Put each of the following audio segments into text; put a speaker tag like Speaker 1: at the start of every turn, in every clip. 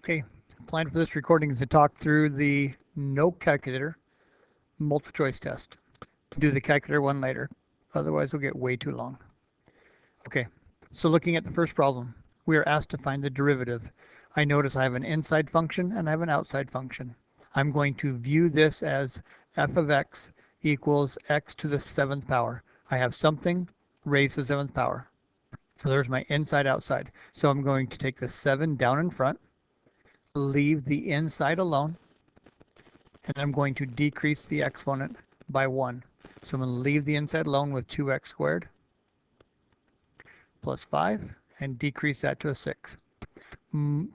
Speaker 1: Okay, plan for this recording is to talk through the no calculator multiple choice test. Do the calculator one later, otherwise it'll get way too long. Okay, so looking at the first problem, we are asked to find the derivative. I notice I have an inside function and I have an outside function. I'm going to view this as f of x equals x to the 7th power. I have something raised to the 7th power. So there's my inside outside. So I'm going to take the 7 down in front, leave the inside alone, and I'm going to decrease the exponent by 1. So I'm going to leave the inside alone with 2x squared plus 5 and decrease that to a 6.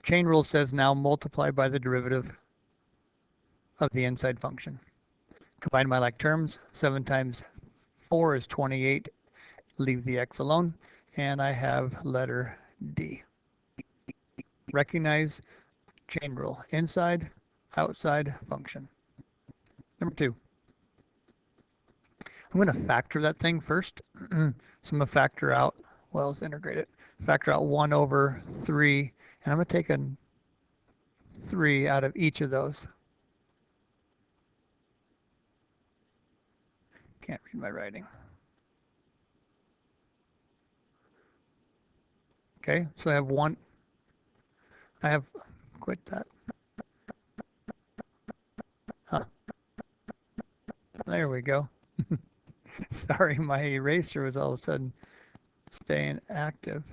Speaker 1: Chain rule says now multiply by the derivative of the inside function. Combine my like terms. 7 times 4 is 28. Leave the x alone. And I have letter D. Recognize chain rule. Inside, outside function. Number 2. I'm going to factor that thing first. So I'm going to factor out, well, let's integrate it. Factor out 1 over 3. And I'm going to take a 3 out of each of those. Can't read my writing. Okay, so I have 1. I have, quit that. Huh. There we go. Sorry, my eraser was all of a sudden staying active.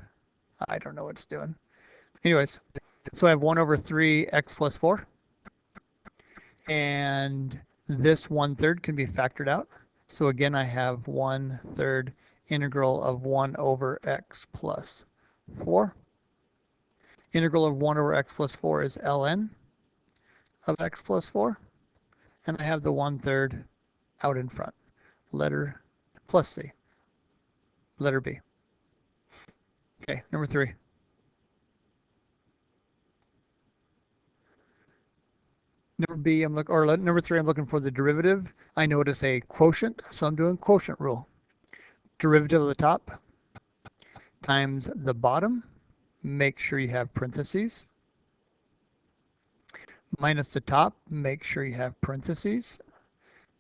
Speaker 1: I don't know what it's doing. Anyways, so I have 1 over 3 x plus 4. And this 1/3 can be factored out. So again, I have 1/3 integral of 1 over x plus 4. Integral of 1 over x plus 4 is ln of x plus 4. And I have the 1/3 out in front. Letter plus C. Letter B. Okay, number 3. Number 3, I'm looking for the derivative. I notice a quotient, so I'm doing quotient rule. Derivative of the top times the bottom. Make sure you have parentheses. Minus the top, make sure you have parentheses.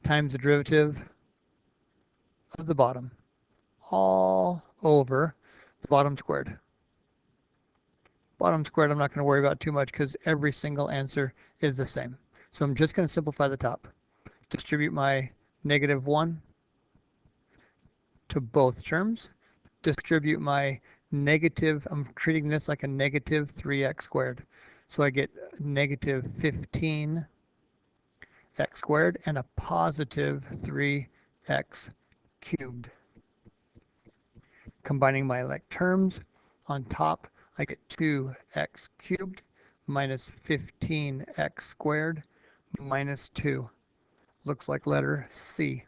Speaker 1: Times the derivative of the bottom. All over the bottom squared. Bottom squared I'm not going to worry about too much because every single answer is the same. So I'm just going to simplify the top. Distribute my -1 to both terms. Distribute my negative, I'm treating this like a negative 3x squared. So I get negative 15x squared and a positive 3x cubed. Combining my like terms, on top I get 2x cubed minus 15x squared minus 2. Looks like letter C.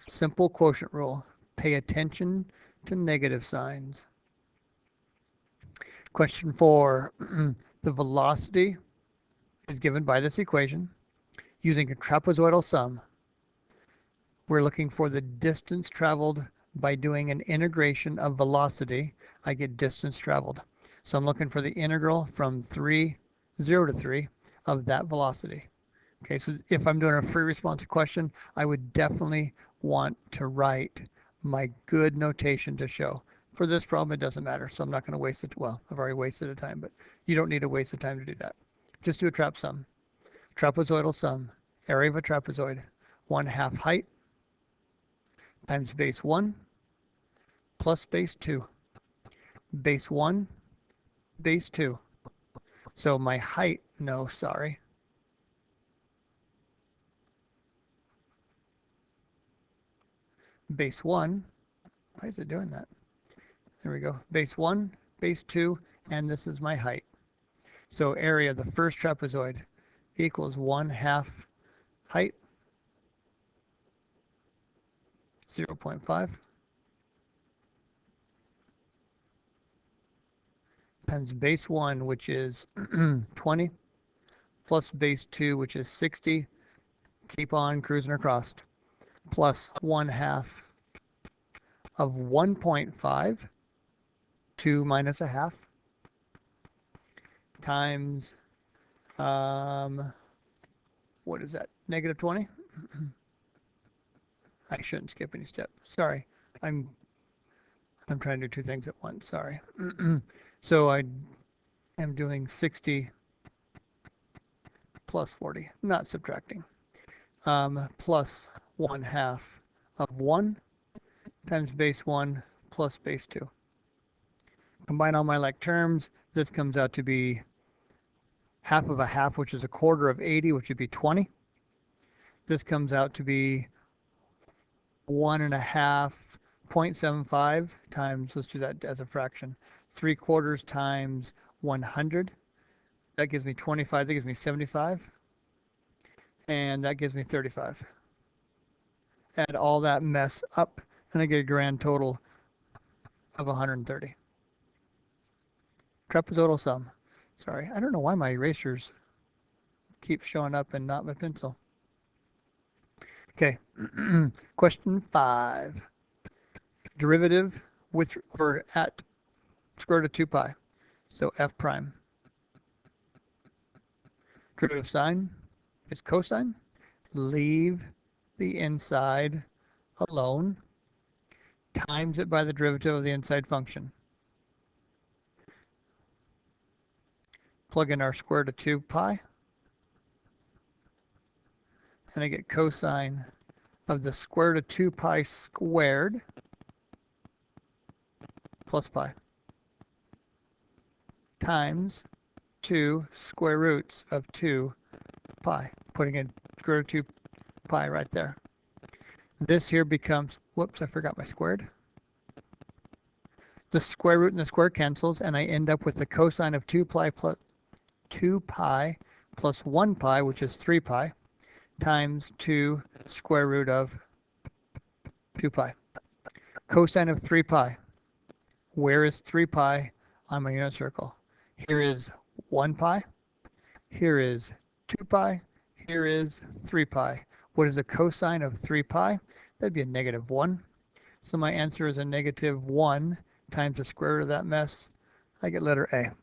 Speaker 1: Simple quotient rule. Pay attention to negative signs. Question 4. The velocity is given by this equation using a trapezoidal sum. We're looking for the distance traveled by doing an integration of velocity. I get distance traveled. So I'm looking for the integral from 0 to 3 of that velocity. Okay, so if I'm doing a free response question, I would definitely want to write my good notation to show. For this problem, it doesn't matter, so I'm not going to waste it. Well, I've already wasted a time, but you don't need to waste the time to do that. Just do a trap sum. Trapezoidal sum. Area of a trapezoid. 1/2 height times base 1 plus base 2. Base 1, base 2. So my height, no, sorry. Base 1, why is it doing that? There we go. Base 1, base 2, and this is my height. So area of the first trapezoid equals 1/2 height, 0.5, times base 1, which is 20, plus base 2, which is 60. Keep on cruising across. Plus 1/2 of 1.5, 2 minus 1/2, times, what is that, negative 20? I shouldn't skip any step. Sorry, I'm trying to do two things at once. Sorry. So I am doing 60 plus 40, not subtracting. Plus 1/2 of 1 times base 1 plus base 2. Combine all my like terms. This comes out to be 1/2 of a half, which is 1/4 of 80, which would be 20. This comes out to be 1.5, 0.75 times, let's do that as a fraction, 3/4 times 100. That gives me 25, that gives me 75. And that gives me 35. Add all that mess up, and I get a grand total of 130. Trapezoidal sum. Sorry, I don't know why my erasers keep showing up and not my pencil. Okay, question 5. Derivative with or at square root of 2 pi. So f prime. Derivative sign is cosine. Leave the inside alone. Times it by the derivative of the inside function. Plug in our square root of 2 pi. And I get cosine of the square root of 2 pi squared plus pi times 2 square roots of 2 pi. Putting in square root of 2 pi right there. This here becomes, whoops, I forgot my squared. The square root and the square cancels, and I end up with the cosine of 2 pi plus 1 pi, which is 3 pi, times 2 square root of 2 pi. Cosine of 3 pi. Where is 3 pi on my unit circle? Here is 1 pi. Here is 2 pi. Here is 3 pi. What is the cosine of 3 pi? That'd be a negative 1. So my answer is a negative 1 times the square root of that mess. I get letter A.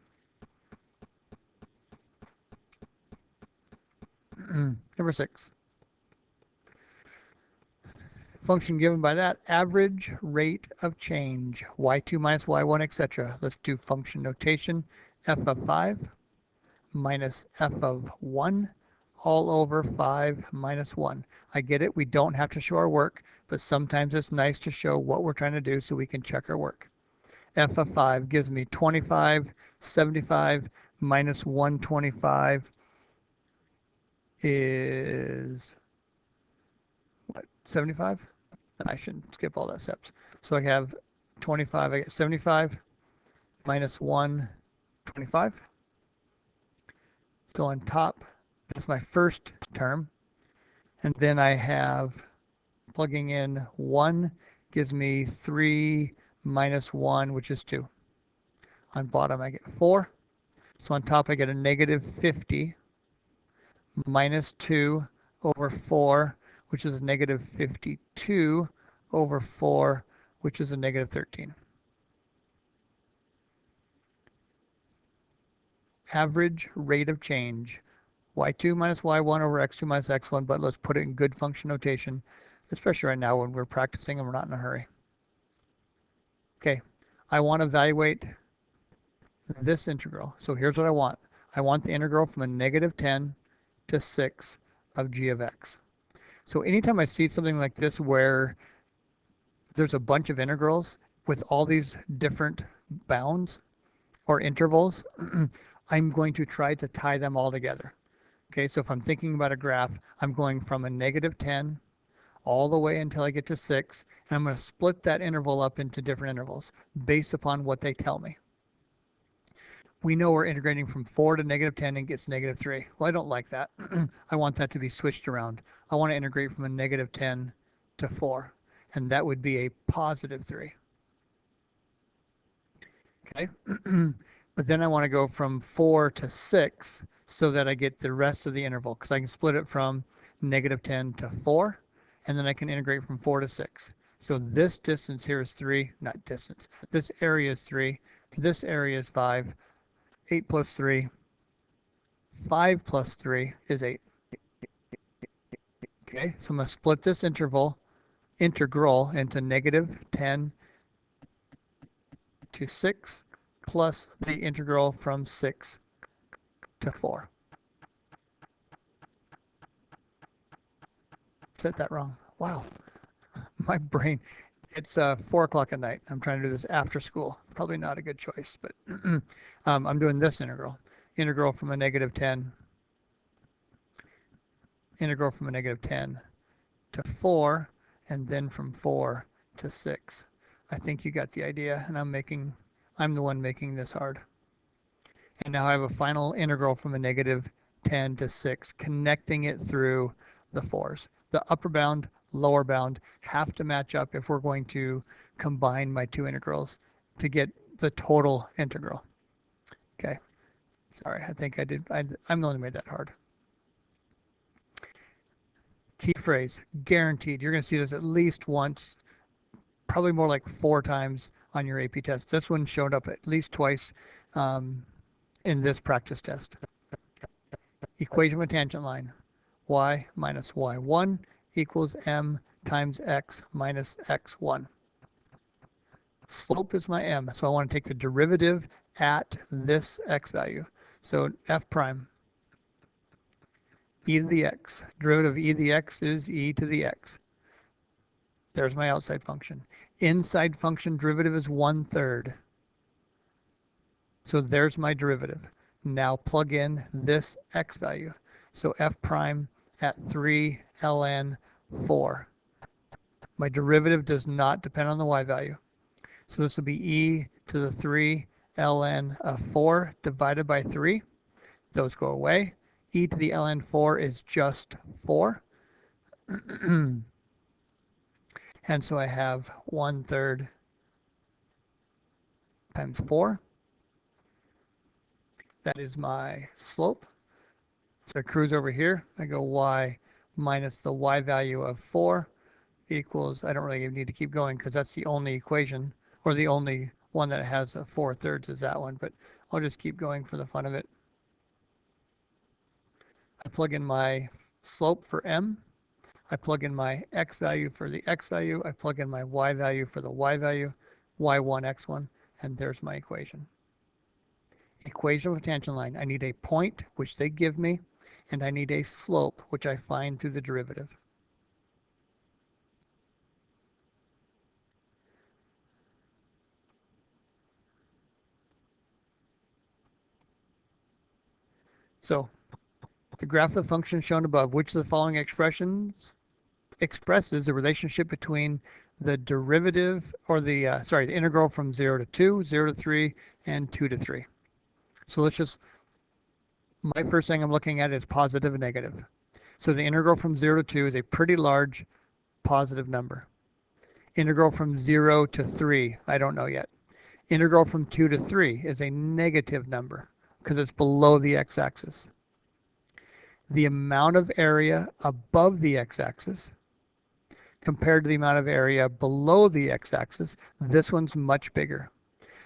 Speaker 1: Number 6. Function given by that, average rate of change, y2 minus y1, etc. Let's do function notation, f of 5 minus f of 1 all over 5 minus 1. I get it, we don't have to show our work, but sometimes it's nice to show what we're trying to do so we can check our work. F of 5 gives me 25, 75 minus 125 is, what, 75? I shouldn't skip all that steps. So I have 25, I get 75 minus 125. So on top, that's my first term. And then I have, plugging in 1 gives me 3 minus 1, which is 2. On bottom, I get 4. So on top, I get a negative 50 minus 2 over 4, which is a negative 52 over 4, which is a negative 13. Average rate of change, y2 minus y1 over x2 minus x1, but let's put it in good function notation, especially right now when we're practicing and we're not in a hurry. Okay, I want to evaluate this integral. So here's what I want. I want the integral from a negative 10 to 6 of g of x. So anytime I see something like this where there's a bunch of integrals with all these different bounds or intervals, I'm going to try to tie them all together. Okay, so if I'm thinking about a graph, I'm going from a negative 10 all the way until I get to 6, and I'm going to split that interval up into different intervals based upon what they tell me. We know we're integrating from 4 to negative 10 and gets negative 3. Well, I don't like that. I want that to be switched around. I want to integrate from a negative 10 to 4, and that would be a positive 3. Okay, but then I want to go from 4 to 6 so that I get the rest of the interval, because I can split it from negative 10 to 4, and then I can integrate from 4 to 6. So this distance here is 3, not distance. This area is 3. This area is 5. 8 plus 3 5 plus 3 is 8. Okay, so I'm going to split this integral into negative 10 to 6 plus the integral from 6 to 4. Said that wrong. Wow, my brain. It's 4 o'clock at night. I'm trying to do this after school. Probably not a good choice, but I'm doing this integral. Integral from a negative 10 to 4, and then from 4 to 6. I think you got the idea, and I'm the one making this hard. And now I have a final integral from a negative 10 to 6, connecting it through the 4s. The upper bound, lower bound have to match up if we're going to combine my two integrals to get the total integral. Okay, sorry, I think I'm the one who made that hard. Key phrase, guaranteed. You're going to see this at least once, probably more like 4 times on your AP test. This one showed up at least twice in this practice test. Equation with tangent line. Y minus y1 equals m times x minus x1. Slope is my m, so I want to take the derivative at this x value. So f prime, e to the x. Derivative of e to the x is e to the x. There's my outside function. Inside function derivative is 1/3. So there's my derivative. Now plug in this x value. So f prime at 3 ln 4. My derivative does not depend on the y value. So this will be e to the 3 ln of 4 divided by 3. Those go away. E to the ln 4 is just 4. And so I have 1/3 times 4. That is my slope. So I cruise over here. I go y minus the y value of 4 equals, I don't really need to keep going because that's the only equation, or the only one that has a 4/3 is that one, but I'll just keep going for the fun of it. I plug in my slope for m. I plug in my x value for the x value. I plug in my y value for the y value, y1, x1, and there's my equation. Equation of a tangent line. I need a point, which they give me, and I need a slope, which I find through the derivative. So the graph of the function shown above, which of the following expressions expresses the relationship between the derivative, or the integral from 0 to 2, 0 to 3, and 2 to 3. So my first thing I'm looking at is positive and negative. So the integral from 0 to 2 is a pretty large positive number. Integral from 0 to 3, I don't know yet. Integral from 2 to 3 is a negative number because it's below the x-axis. The amount of area above the x-axis compared to the amount of area below the x-axis, this one's much bigger.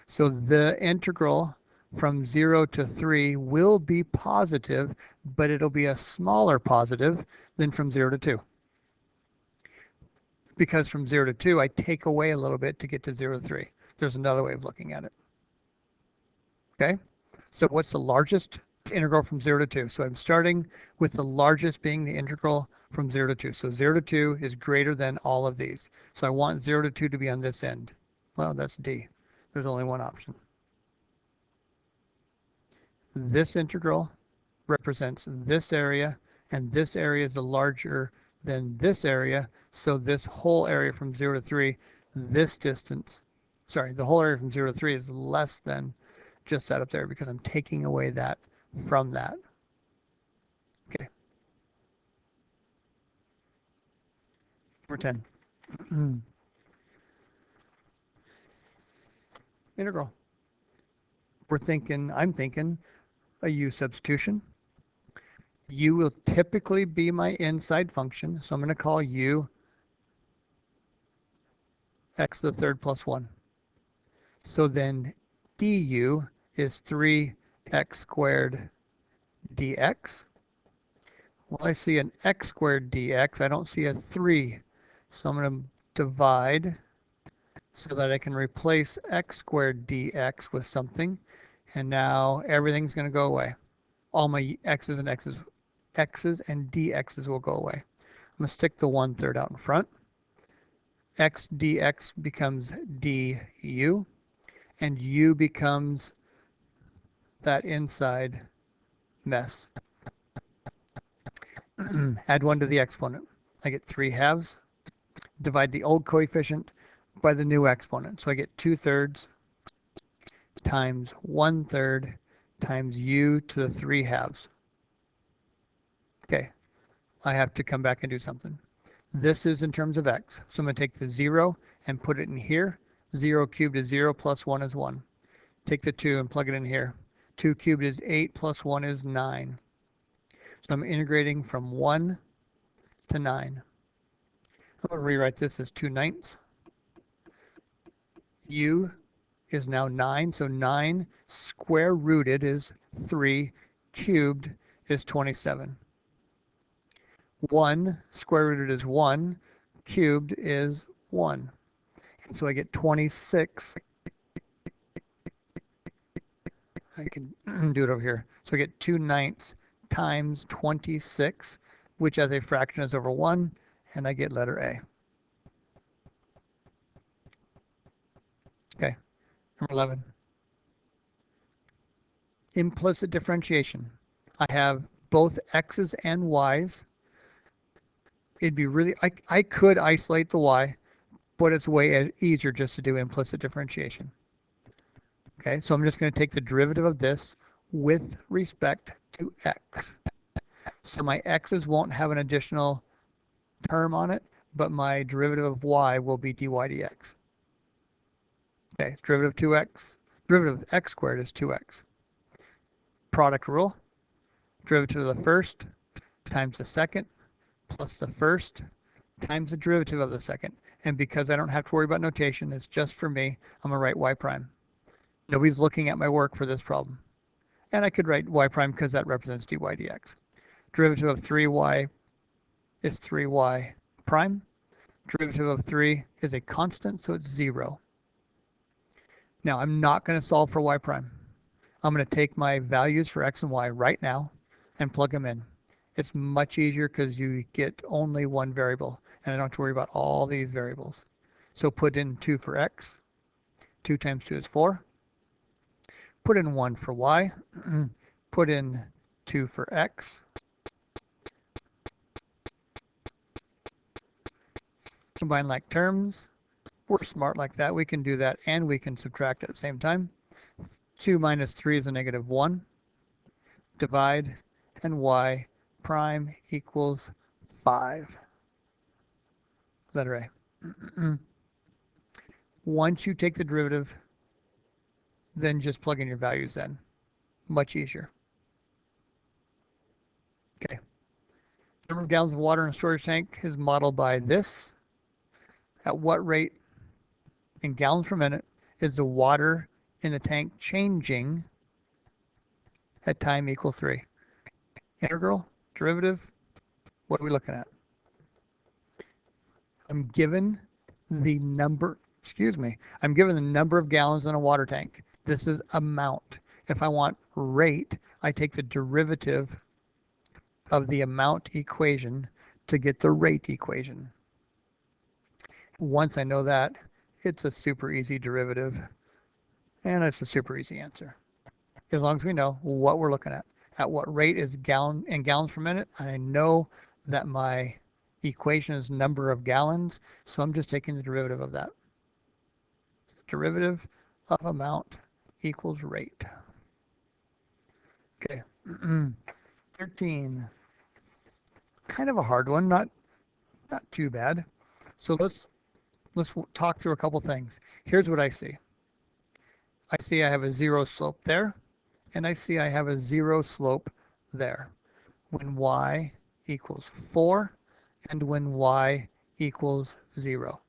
Speaker 1: So the integral from 0 to 3 will be positive, but it'll be a smaller positive than from 0 to 2. Because from 0 to 2, I take away a little bit to get to 0 to 3. There's another way of looking at it. Okay, so what's the largest integral from 0 to 2? So I'm starting with the largest being the integral from 0 to 2. So 0 to 2 is greater than all of these. So I want 0 to 2 to be on this end. Well, that's D. There's only one option. This integral represents this area, and this area is larger than this area. So this whole area from 0 to 3, this distance, the whole area from 0 to 3 is less than just that up there because I'm taking away that from that. Okay. Number 10. Integral. I'm thinking a u substitution. U will typically be my inside function, so I'm going to call u x to the third plus 1. So then du is 3x squared dx. Well, I see an x squared dx. I don't see a 3. So I'm going to divide so that I can replace x squared dx with something. And now everything's going to go away. All my x's and dx's will go away. I'm going to stick the 1/3 out in front. X dx becomes du, and u becomes that inside mess. Add 1 to the exponent. I get 3/2. Divide the old coefficient by the new exponent. So I get 2/3 times 1/3 times u to the 3/2. Okay, I have to come back and do something. This is in terms of x. So I'm going to take the 0 and put it in here. 0 cubed is 0 plus 1 is 1. Take the 2 and plug it in here. 2 cubed is 8 plus 1 is 9. So I'm integrating from 1 to 9. I'm going to rewrite this as 2/9. U is now 9, so 9 square rooted is 3, cubed is 27. 1 square rooted is 1, cubed is 1. And so I get 26. I can do it over here. So I get 2/9 times 26, which as a fraction is over 1, and I get letter A. Okay, number 11. Implicit differentiation. I have both x's and y's. It'd be really, I could isolate the y, but it's way easier just to do implicit differentiation. Okay, so I'm just going to take the derivative of this with respect to x. So my x's won't have an additional term on it, but my derivative of y will be dy dx. Okay, derivative of 2x, derivative of x squared is 2x. Product rule, derivative of the first times the second plus the first times the derivative of the second. And because I don't have to worry about notation, it's just for me, I'm going to write y prime. Nobody's looking at my work for this problem. And I could write y prime because that represents dy dx. Derivative of 3y is 3y prime. Derivative of 3 is a constant, so it's 0. Now, I'm not going to solve for y prime. I'm going to take my values for x and y right now and plug them in. It's much easier because you get only one variable, and I don't have to worry about all these variables. So put in 2 for x. 2 times 2 is 4. Put in 1 for y. Put in 2 for x. Combine like terms. We're smart like that. We can do that and we can subtract at the same time. 2 minus 3 is a negative 1. Divide, and y prime equals 5. Letter A. Once you take the derivative, then just plug in your values then. Much easier. Okay. Number of gallons of water in a storage tank is modeled by this. At what rate in gallons per minute is the water in the tank changing at time equal 3? Integral, derivative, what are we looking at? I'm given the number, I'm given the number of gallons in a water tank. This is amount. If I want rate, I take the derivative of the amount equation to get the rate equation. Once I know that, it's a super easy derivative, and it's a super easy answer. As long as we know what we're looking at what rate is gallons per minute, and I know that my equation is number of gallons, so I'm just taking the derivative of that. Derivative of amount equals rate. Okay, 13. Kind of a hard one, not too bad. So let's talk through a couple things. Here's what I see. I see I have a 0 slope there, and I see I have a 0 slope there. When y equals 4 and when y equals 0.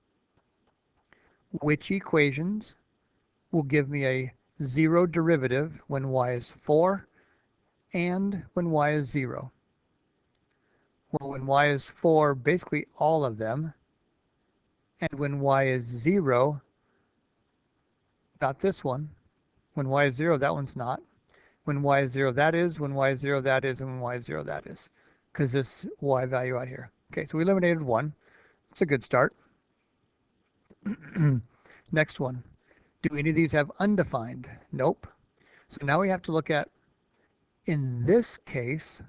Speaker 1: Which equations will give me a 0 derivative when y is 4 and when y is 0. Well, when y is 4, basically all of them. And when y is 0, not this one. When y is 0, that one's not. When y is 0, that is. When y is 0, that is. And when y is 0, that is. Because this y value out here. Okay, so we eliminated 1. It's a good start. Next one. Do any of these have undefined? Nope. So now we have to look at, in this case,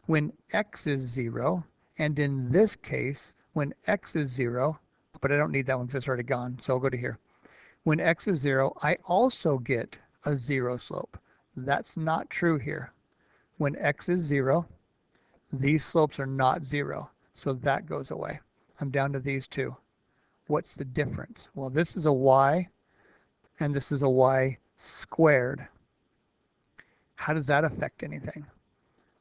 Speaker 1: when x is 0, and in this case, when x is 0, but I don't need that one because it's already gone, so I'll go to here. When x is 0, I also get a 0 slope. That's not true here. When x is 0, these slopes are not 0, so that goes away. I'm down to these two. What's the difference? Well, this is a y, and this is a y squared. How does that affect anything?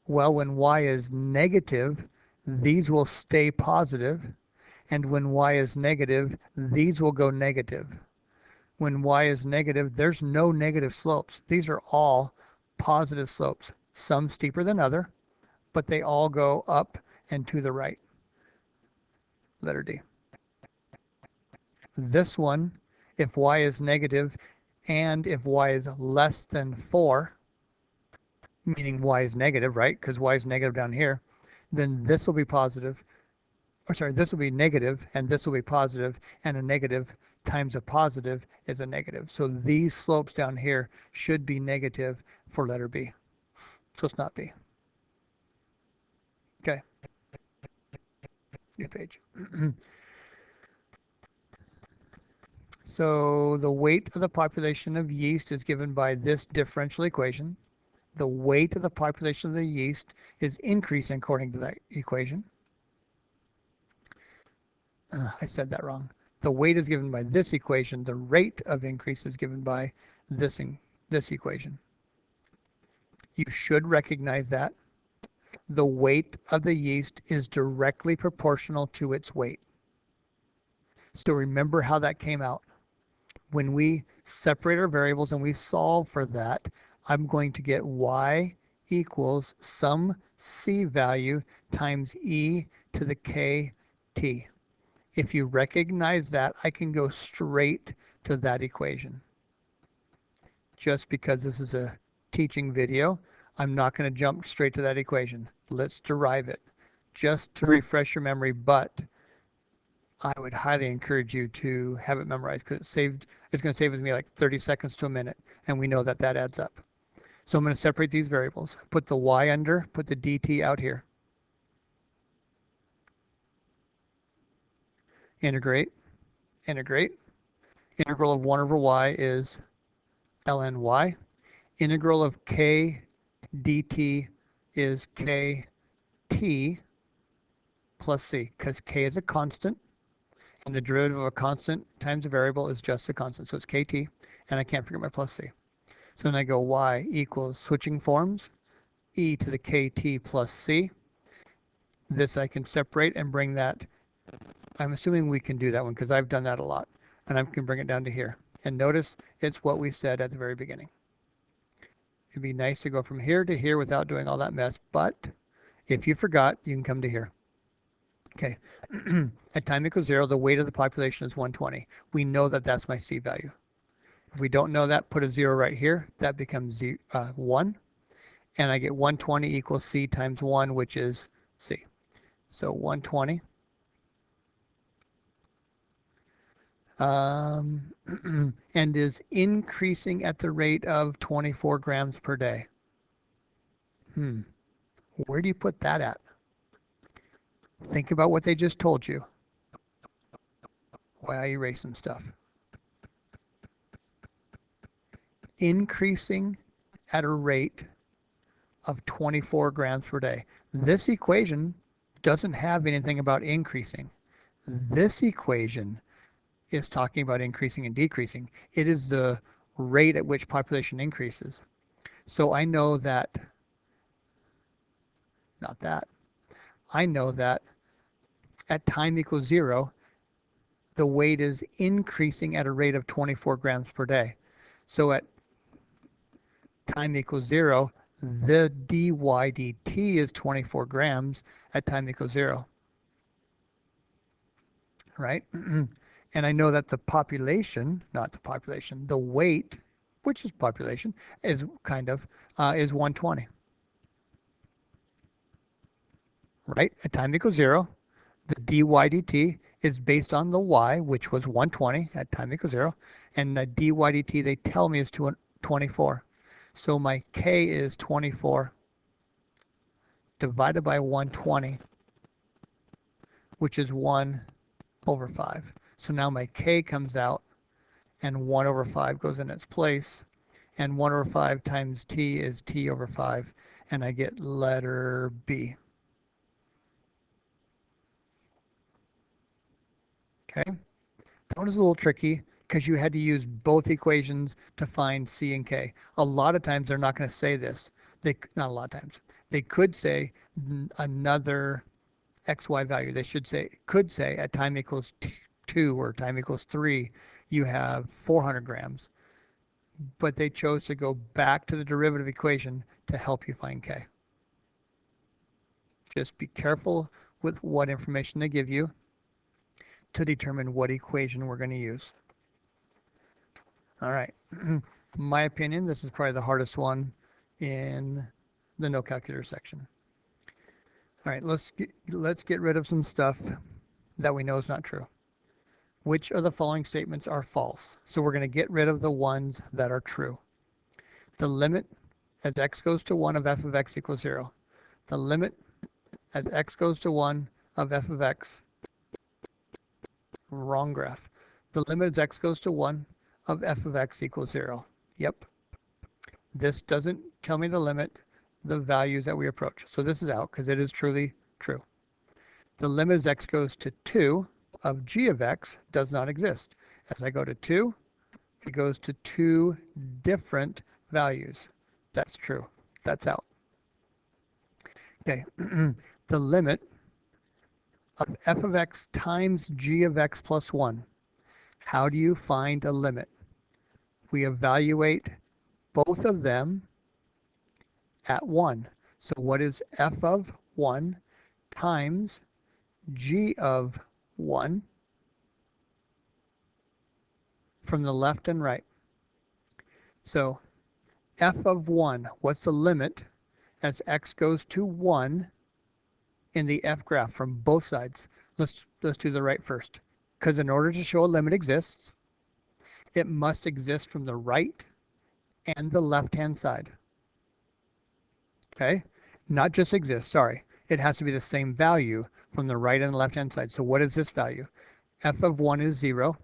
Speaker 1: Well, when y is negative, these will stay positive, and when y is negative, these will go negative. When y is negative, there's no negative slopes. These are all positive slopes, some steeper than other, but they all go up and to the right. Letter D. This one, if y is negative and if y is less than 4, meaning y is negative, right? Because y is negative down here, then this will be positive. Or sorry, this will be negative and this will be positive, and a negative times a positive is a negative. So these slopes down here should be negative for letter B. So it's not B. Okay. New page. So the weight of the population of yeast is given by this differential equation. The weight of the population of the yeast is increasing according to that equation. I said that wrong. The weight is given by this equation. The rate of increase is given by this equation. You should recognize that. The weight of the yeast is directly proportional to its weight. So remember how that came out. When we separate our variables and we solve for that, I'm going to get y equals some c value times e to the kt. If you recognize that, I can go straight to that equation. Just because this is a teaching video, I'm not going to jump straight to that equation. Let's derive it just to refresh your memory, but I would highly encourage you to have it memorized because it's going to save me like 30 seconds to a minute, and we know that that adds up. So I'm going to separate these variables, put the y under, put the dt out here. Integrate, integrate. Integral of 1 over y is ln y. Integral of k dt is kt plus c, because k is a constant, and the derivative of a constant times a variable is just a constant. So it's kt, and I can't forget my plus c. So then I go y equals, switching forms, e to the kt plus c. This I can separate and bring that. I'm assuming we can do that one because I've done that a lot. And I can bring it down to here. And notice it's what we said at the very beginning. It'd be nice to go from here to here without doing all that mess. But if you forgot, you can come to here. Okay. At time equals 0, the weight of the population is 120. We know that that's my c value. If we don't know that, put a 0 right here. That becomes 1. And I get 120 equals c times 1, which is c. So 120. And is increasing at the rate of 24 grams per day. Where do you put that at? Think about what they just told you. Why I erase some stuff. Increasing at a rate of 24 grams per day. This equation doesn't have anything about increasing. This equation is talking about increasing and decreasing. It is the rate at which population increases. So I know that, I know that at time equals 0, the weight is increasing at a rate of 24 grams per day. So at time equals 0, the dy dt is 24 grams at time equals 0, right? And I know that the population, not the population, the weight, which is population, is is 120, right? At time equals 0, the dy dt is based on the y, which was 120 at time equals 0, and the dy dt they tell me is 24. So my k is 24 divided by 120, which is 1 over 5. So now my k comes out, and 1 over 5 goes in its place, and 1 over 5 times t is t over 5, and I get letter B. Okay, that one is a little tricky because you had to use both equations to find c and k. A lot of times they're not going to say this. Not a lot of times. They could say another xy value. They could say at time equals 2 or time equals 3, you have 400 grams. But they chose to go back to the derivative equation to help you find k. Just be careful with what information they give you to determine what equation we're going to use. All right. In my opinion, this is probably the hardest one in the no calculator section. All right, let's get rid of some stuff that we know is not true. Which of the following statements are false? So we're going to get rid of the ones that are true. The limit as x goes to 1 of f of x equals 0. The limit as x goes to 1 of f of x, wrong graph. The limit as x goes to 1 of f of x equals 0. Yep. This doesn't tell me the limit, the values that we approach. So this is out because it is truly true. The limit as x goes to 2 of g of x does not exist. As I go to 2, it goes to 2 different values. That's true. That's out. Okay. The limit of f of x times g of x plus 1. How do you find a limit? We evaluate both of them at 1. So what is f of 1 times g of 1 from the left and right? So f of 1, what's the limit as x goes to 1 in the f graph from both sides? Let's do the right first, because in order to show a limit exists, it must exist from the right and the left-hand side. Okay? Not just exist, sorry. It has to be the same value from the right and the left-hand side. So what is this value? F of 1 is 0.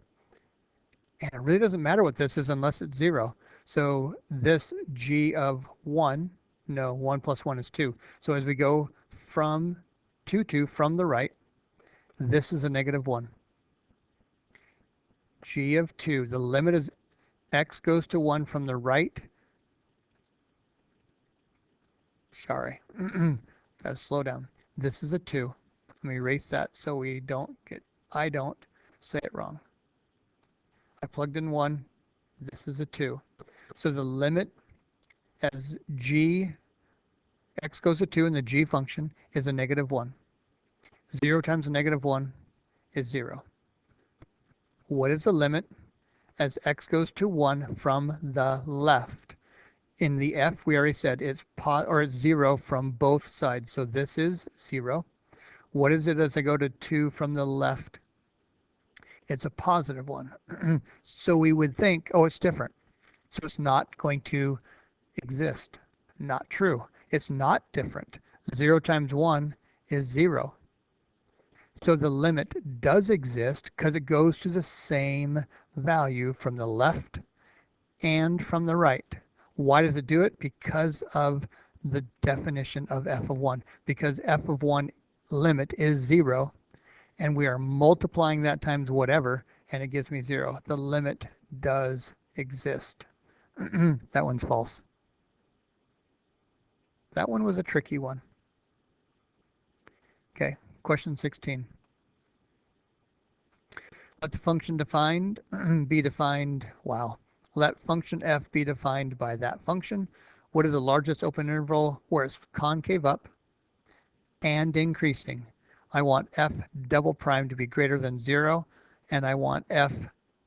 Speaker 1: And it really doesn't matter what this is unless it's 0. So this g of 1, no, 1 plus 1 is 2. So as we go from 2 from the right, this is a negative 1. G of 2, the limit is x goes to 1 from the right. Sorry, gotta slow down. This is a 2. Let me erase that so I don't say it wrong. I plugged in 1. This is a 2. So the limit as x goes to 2 in the g function is a negative 1. 0 times a negative 1 is 0. What is the limit as x goes to 1 from the left? In the f, we already said it's 0 from both sides. So this is 0. What is it as I go to 2 from the left? It's a positive 1. So we would think, oh, it's different. So it's not going to exist. Not true. It's not different. 0 times 1 is 0. So the limit does exist because it goes to the same value from the left and from the right. Why does it do it? Because of the definition of f of 1. Because f of 1 limit is 0, and we are multiplying that times whatever, and it gives me 0. The limit does exist. That one's false. That one was a tricky one. Okay, question 16. Let the function be defined, wow. Let function f be defined by that function. What is the largest open interval where it's concave up and increasing? I want f double prime to be greater than 0, and I want f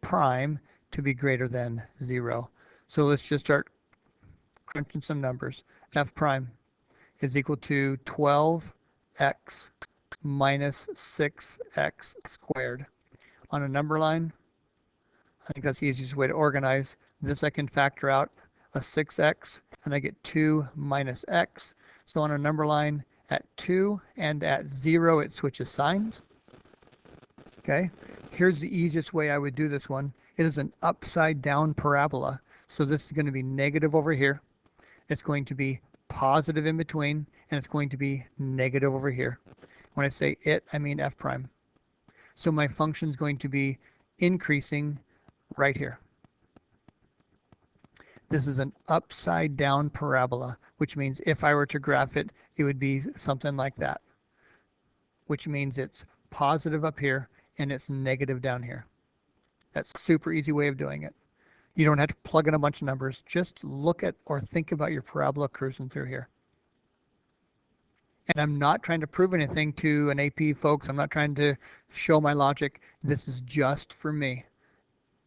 Speaker 1: prime to be greater than 0. So let's just start crunching some numbers. F prime is equal to 12x minus 6x squared. On a number line, I think that's the easiest way to organize. This I can factor out a 6x, and I get 2 minus x. So on a number line, at 2 and at 0, it switches signs. Okay, here's the easiest way I would do this one. It is an upside down parabola. So this is going to be negative over here. It's going to be positive in between, and it's going to be negative over here. When I say it, I mean f prime. So my function is going to be increasing right here. This is an upside down parabola, which means if I were to graph it, it would be something like that, which means it's positive up here and it's negative down here. That's a super easy way of doing it. You don't have to plug in a bunch of numbers. Just look at or think about your parabola cruising through here. And I'm not trying to prove anything to an AP folks. I'm not trying to show my logic. This is just for me.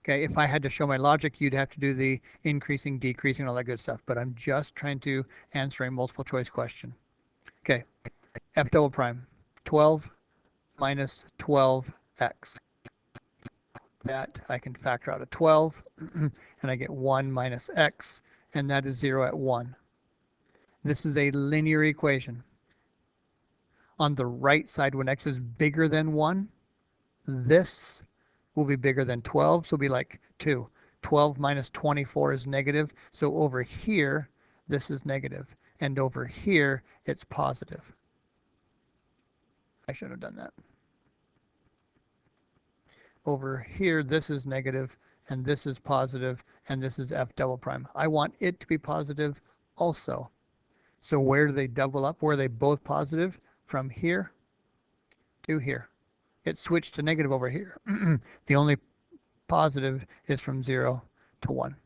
Speaker 1: Okay, if I had to show my logic, you'd have to do the increasing, decreasing, all that good stuff. But I'm just trying to answer a multiple choice question. Okay, f double prime, 12 minus 12x. That I can factor out a 12, and I get 1 minus x, and that is 0 at 1. This is a linear equation. On the right side, when x is bigger than 1, this will be bigger than 12, so it'll be like 2. 12 minus 24 is negative, so over here, this is negative, and over here, it's positive. I should have done that. Over here, this is negative, and this is positive, and this is f double prime. I want it to be positive also. So where do they double up? Where are they both positive? From here to here. It switched to negative over here. The only positive is from 0 to 1.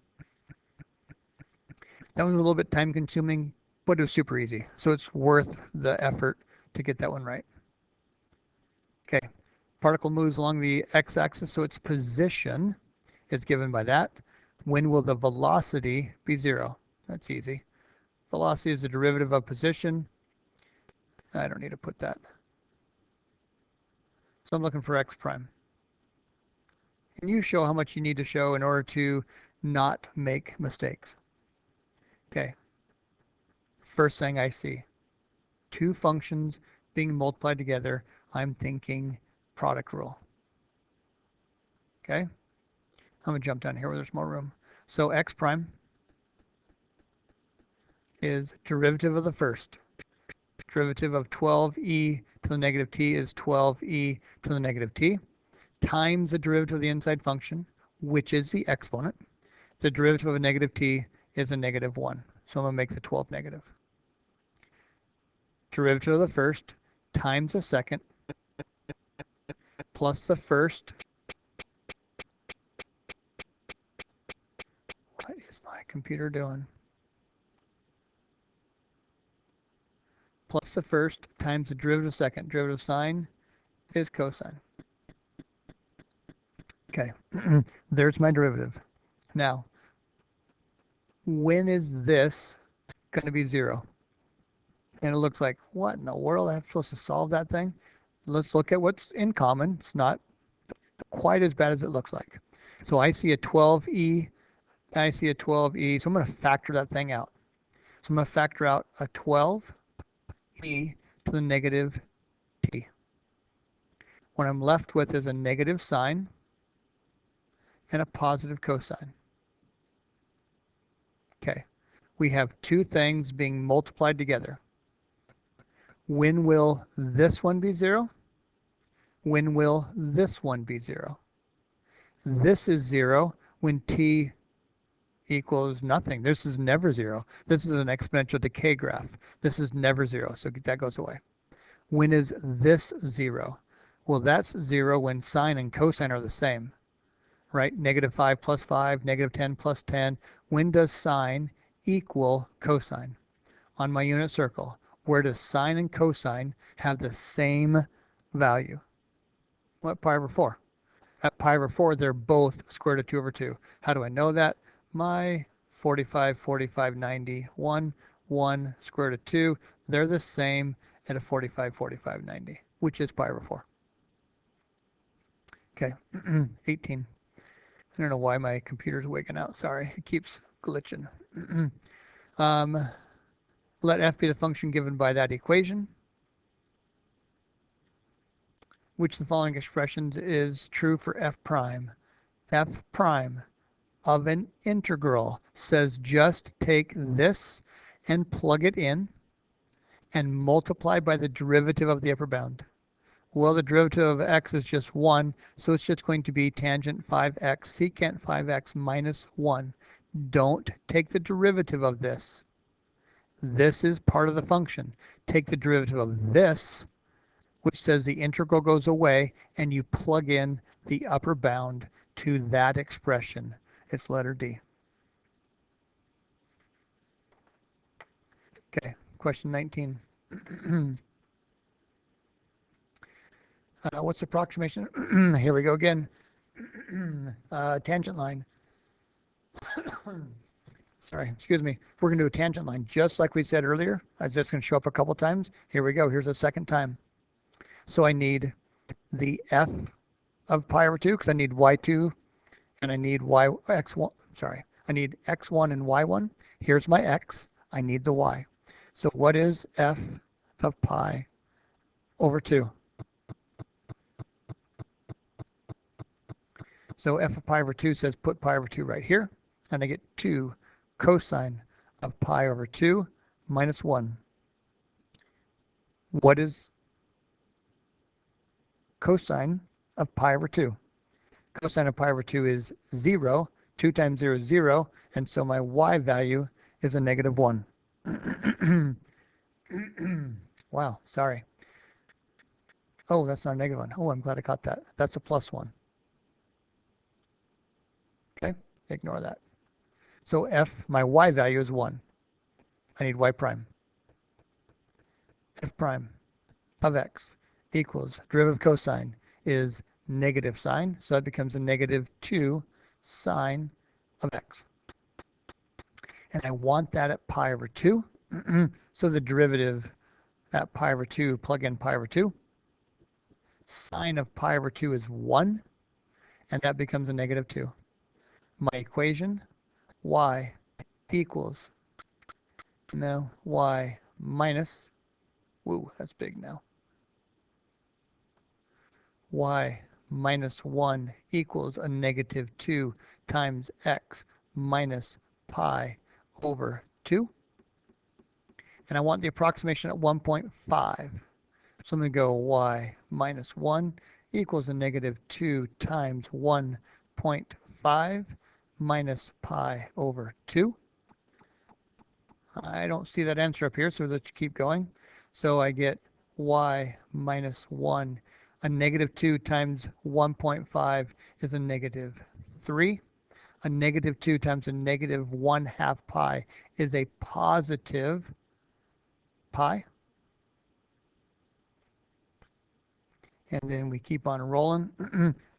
Speaker 1: That was a little bit time consuming, but it was super easy. So it's worth the effort to get that one right. Okay, particle moves along the x-axis, so its position is given by that. When will the velocity be 0? That's easy. Velocity is the derivative of position. I don't need to put that. So I'm looking for x prime. And you show how much you need to show in order to not make mistakes. Okay. First thing I see, two functions being multiplied together. I'm thinking product rule. Okay. I'm going to jump down here where there's more room. So x prime is derivative of the first. Derivative of 12e to the negative t is 12e to the negative t times the derivative of the inside function, which is the exponent. The derivative of a negative t is a negative 1. So I'm going to make the 12 negative. Derivative of the first times the second plus the first. What is my computer doing? Plus the first times the derivative of second. Derivative of sine is cosine. Okay, there's my derivative. Now, when is this going to be 0? And it looks like, what in the world? I'm supposed to solve that thing? Let's look at what's in common. It's not quite as bad as it looks like. So I see a 12e, I see a 12e, so I'm going to factor that thing out. So I'm going to factor out a 12 e to the negative t. What I'm left with is a negative sine and a positive cosine. Okay, we have two things being multiplied together. When will this one be 0? When will this one be 0? This is 0 when t equals nothing. This is never 0. This is an exponential decay graph. This is never 0, so that goes away. When is this 0? Well, that's 0 when sine and cosine are the same, right? Negative 5 plus 5, negative 10 plus 10. When does sine equal cosine on my unit circle. Where does sine and cosine have the same value? What, pi over 4? At pi over 4, they're both square root of 2 over 2. How do I know that? My 45, 45, 90, 1, square root of 2, they're the same at a 45, 45, 90, which is pi over 4. Okay, 18. I don't know why my computer's waking out. Sorry, it keeps glitching. Let f be the function given by that equation. Which of the following expressions is true for f prime? F prime of an integral says just take this and plug it in and multiply by the derivative of the upper bound. Well, the derivative of x is just 1, so it's just going to be tangent 5x secant 5x minus 1. Don't take the derivative of this. This is part of the function. Take the derivative of this, which says the integral goes away, and you plug in the upper bound to that expression. It's letter D. Okay, question 19. What's the approximation? Here we go again. Tangent line. Sorry, excuse me. We're going to do a tangent line just like we said earlier. That's going to show up a couple times. Here we go. Here's the second time. So I need the f of pi over 2 because I need y2 and I need x1. Sorry, I need x1 and y1. Here's my x. I need the y. So what is f of pi over 2? So f of pi over 2 says put pi over 2 right here, and I get 2 cosine of pi over 2 minus 1. What is cosine of pi over 2? Cosine of pi over 2 is 0. 2 times 0 is 0, and so my y value is a negative 1. Wow, sorry. Oh, that's not a negative 1. Oh, I'm glad I caught that. That's a plus 1. Okay, ignore that. So f, my y value is 1. I need y prime. F prime of x equals derivative of cosine is negative sine, so that becomes a negative 2 sine of x. And I want that at pi over 2. So the derivative at pi over 2, plug in pi over 2. Sine of pi over 2 is 1, and that becomes a negative 2. My equation, y equals, no, y minus, woo, that's big now. Y minus 1 equals a negative 2 times x minus pi over 2. And I want the approximation at 1.5. So I'm going to go y minus 1 equals a negative 2 times 1.5 minus pi over 2. I don't see that answer up here, so let's keep going. So I get y minus 1. A negative 2 times 1.5 is a negative 3. A negative 2 times a negative 1/2 pi is a positive pi. And then we keep on rolling.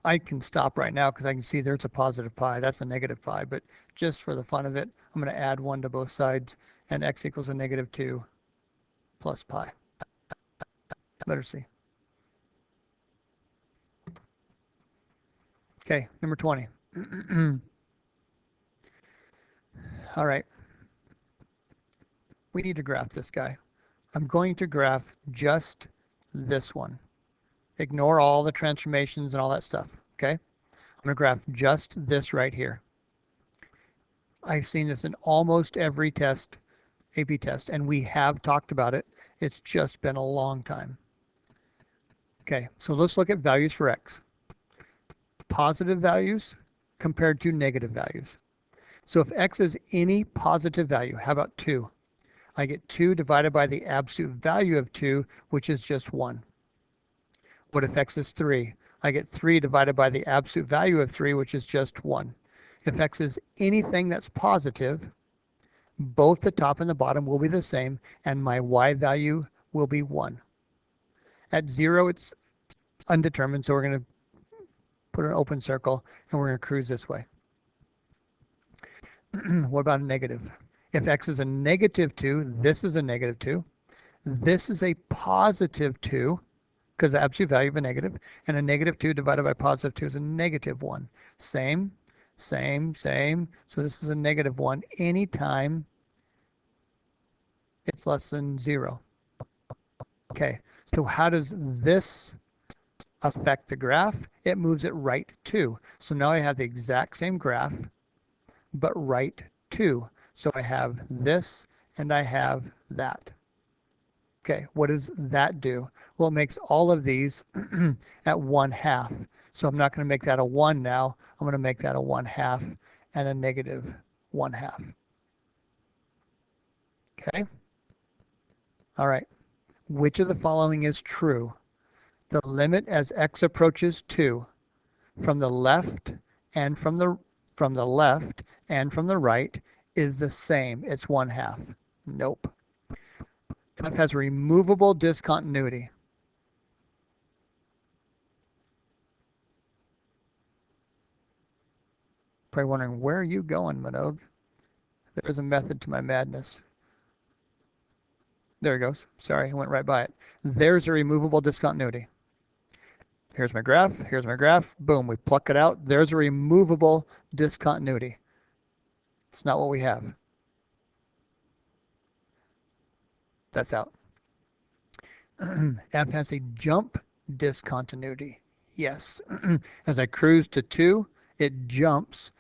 Speaker 1: I can stop right now because I can see there's a positive pi. That's a negative pi. But just for the fun of it, I'm going to add 1 to both sides. And x equals a negative 2 plus pi. Letter C. Okay, number 20. All right. We need to graph this guy. I'm going to graph just this one. Ignore all the transformations and all that stuff, okay? I'm going to graph just this right here. I've seen this in almost every test, AP test, and we have talked about it. It's just been a long time. Okay, so let's look at values for x. Positive values compared to negative values. So if x is any positive value, how about 2? I get 2 divided by the absolute value of 2, which is just 1. What if x is 3? I get 3 divided by the absolute value of 3, which is just 1. If x is anything that's positive, Both the top and the bottom will be the same, and my y value will be 1. At 0, it's undetermined, so we're going to put an open circle, and we're going to cruise this way. What about a negative? If x is a negative 2, this is a negative 2. This is a positive 2, because the absolute value of a negative, and a negative 2 divided by positive 2 is a negative 1. Same. So this is a negative 1 anytime it's less than 0. Okay, so how does this affect the graph? It moves it right 2. So now I have the exact same graph, but right 2. So I have this and I have that. Okay, what does that do? Well, it makes all of these at 1/2. So I'm not going to make that a 1 now. I'm going to make that a 1/2 and a negative 1/2. Okay? All right. Which of the following is true? The limit as x approaches 2 from the left and from the right is the same. It's 1/2. Nope. F has removable discontinuity. Probably wondering, where are you going, Minogue? There's a method to my madness. There it goes. Sorry, I went right by it. There's a removable discontinuity. Here's my graph. Here's my graph. Boom, we pluck it out. There's a removable discontinuity. It's not what we have. That's out. F has a jump discontinuity. Yes. As I cruise to 2, it jumps,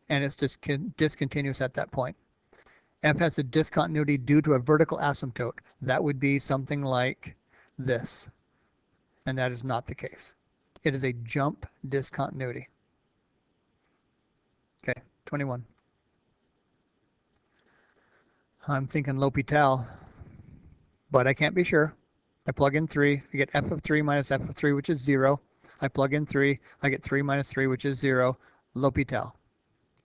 Speaker 1: and it's discontinuous at that point. F has a discontinuity due to a vertical asymptote. That would be something like this, and that is not the case. It is a jump discontinuity. Okay, 21. I'm thinking L'Hopital, but I can't be sure. I plug in 3, I get f of 3 minus f of 3, which is 0. I plug in 3, I get 3 minus 3, which is 0. L'Hopital.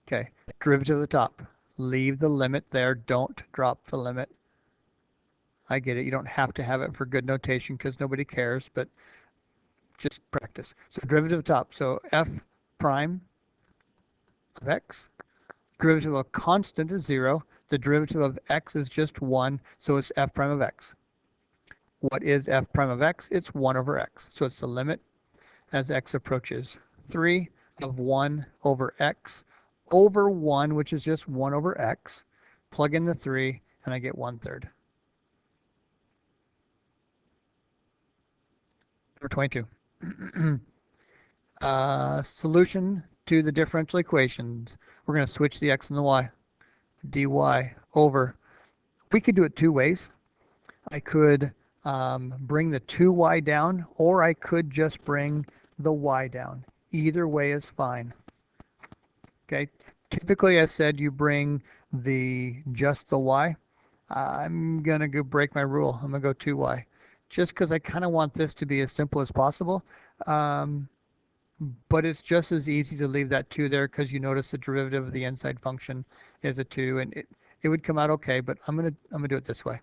Speaker 1: Okay, derivative of the top. Leave the limit there. Don't drop the limit. I get it. You don't have to have it for good notation because nobody cares, but just practice. So derivative of top. So f prime of x. Derivative of a constant is 0. The derivative of x is just 1, so it's f prime of x. What is f prime of x? It's 1 over x. So it's the limit as x approaches 3 of 1 over x over 1, which is just 1 over x. Plug in the 3, and I get 1/3. Number 22. Solution to the differential equations. We're going to switch the x and the y. dy over. We could do it 2 ways. I could bring the 2y down, or I could just bring the y down. Either way is fine. Okay, typically I said you bring just the y. I'm gonna go break my rule. I'm gonna go 2y, just because I kind of want this to be as simple as possible. But it's just as easy to leave that 2 there because you notice the derivative of the inside function is a 2, and it would come out okay. But I'm gonna do it this way,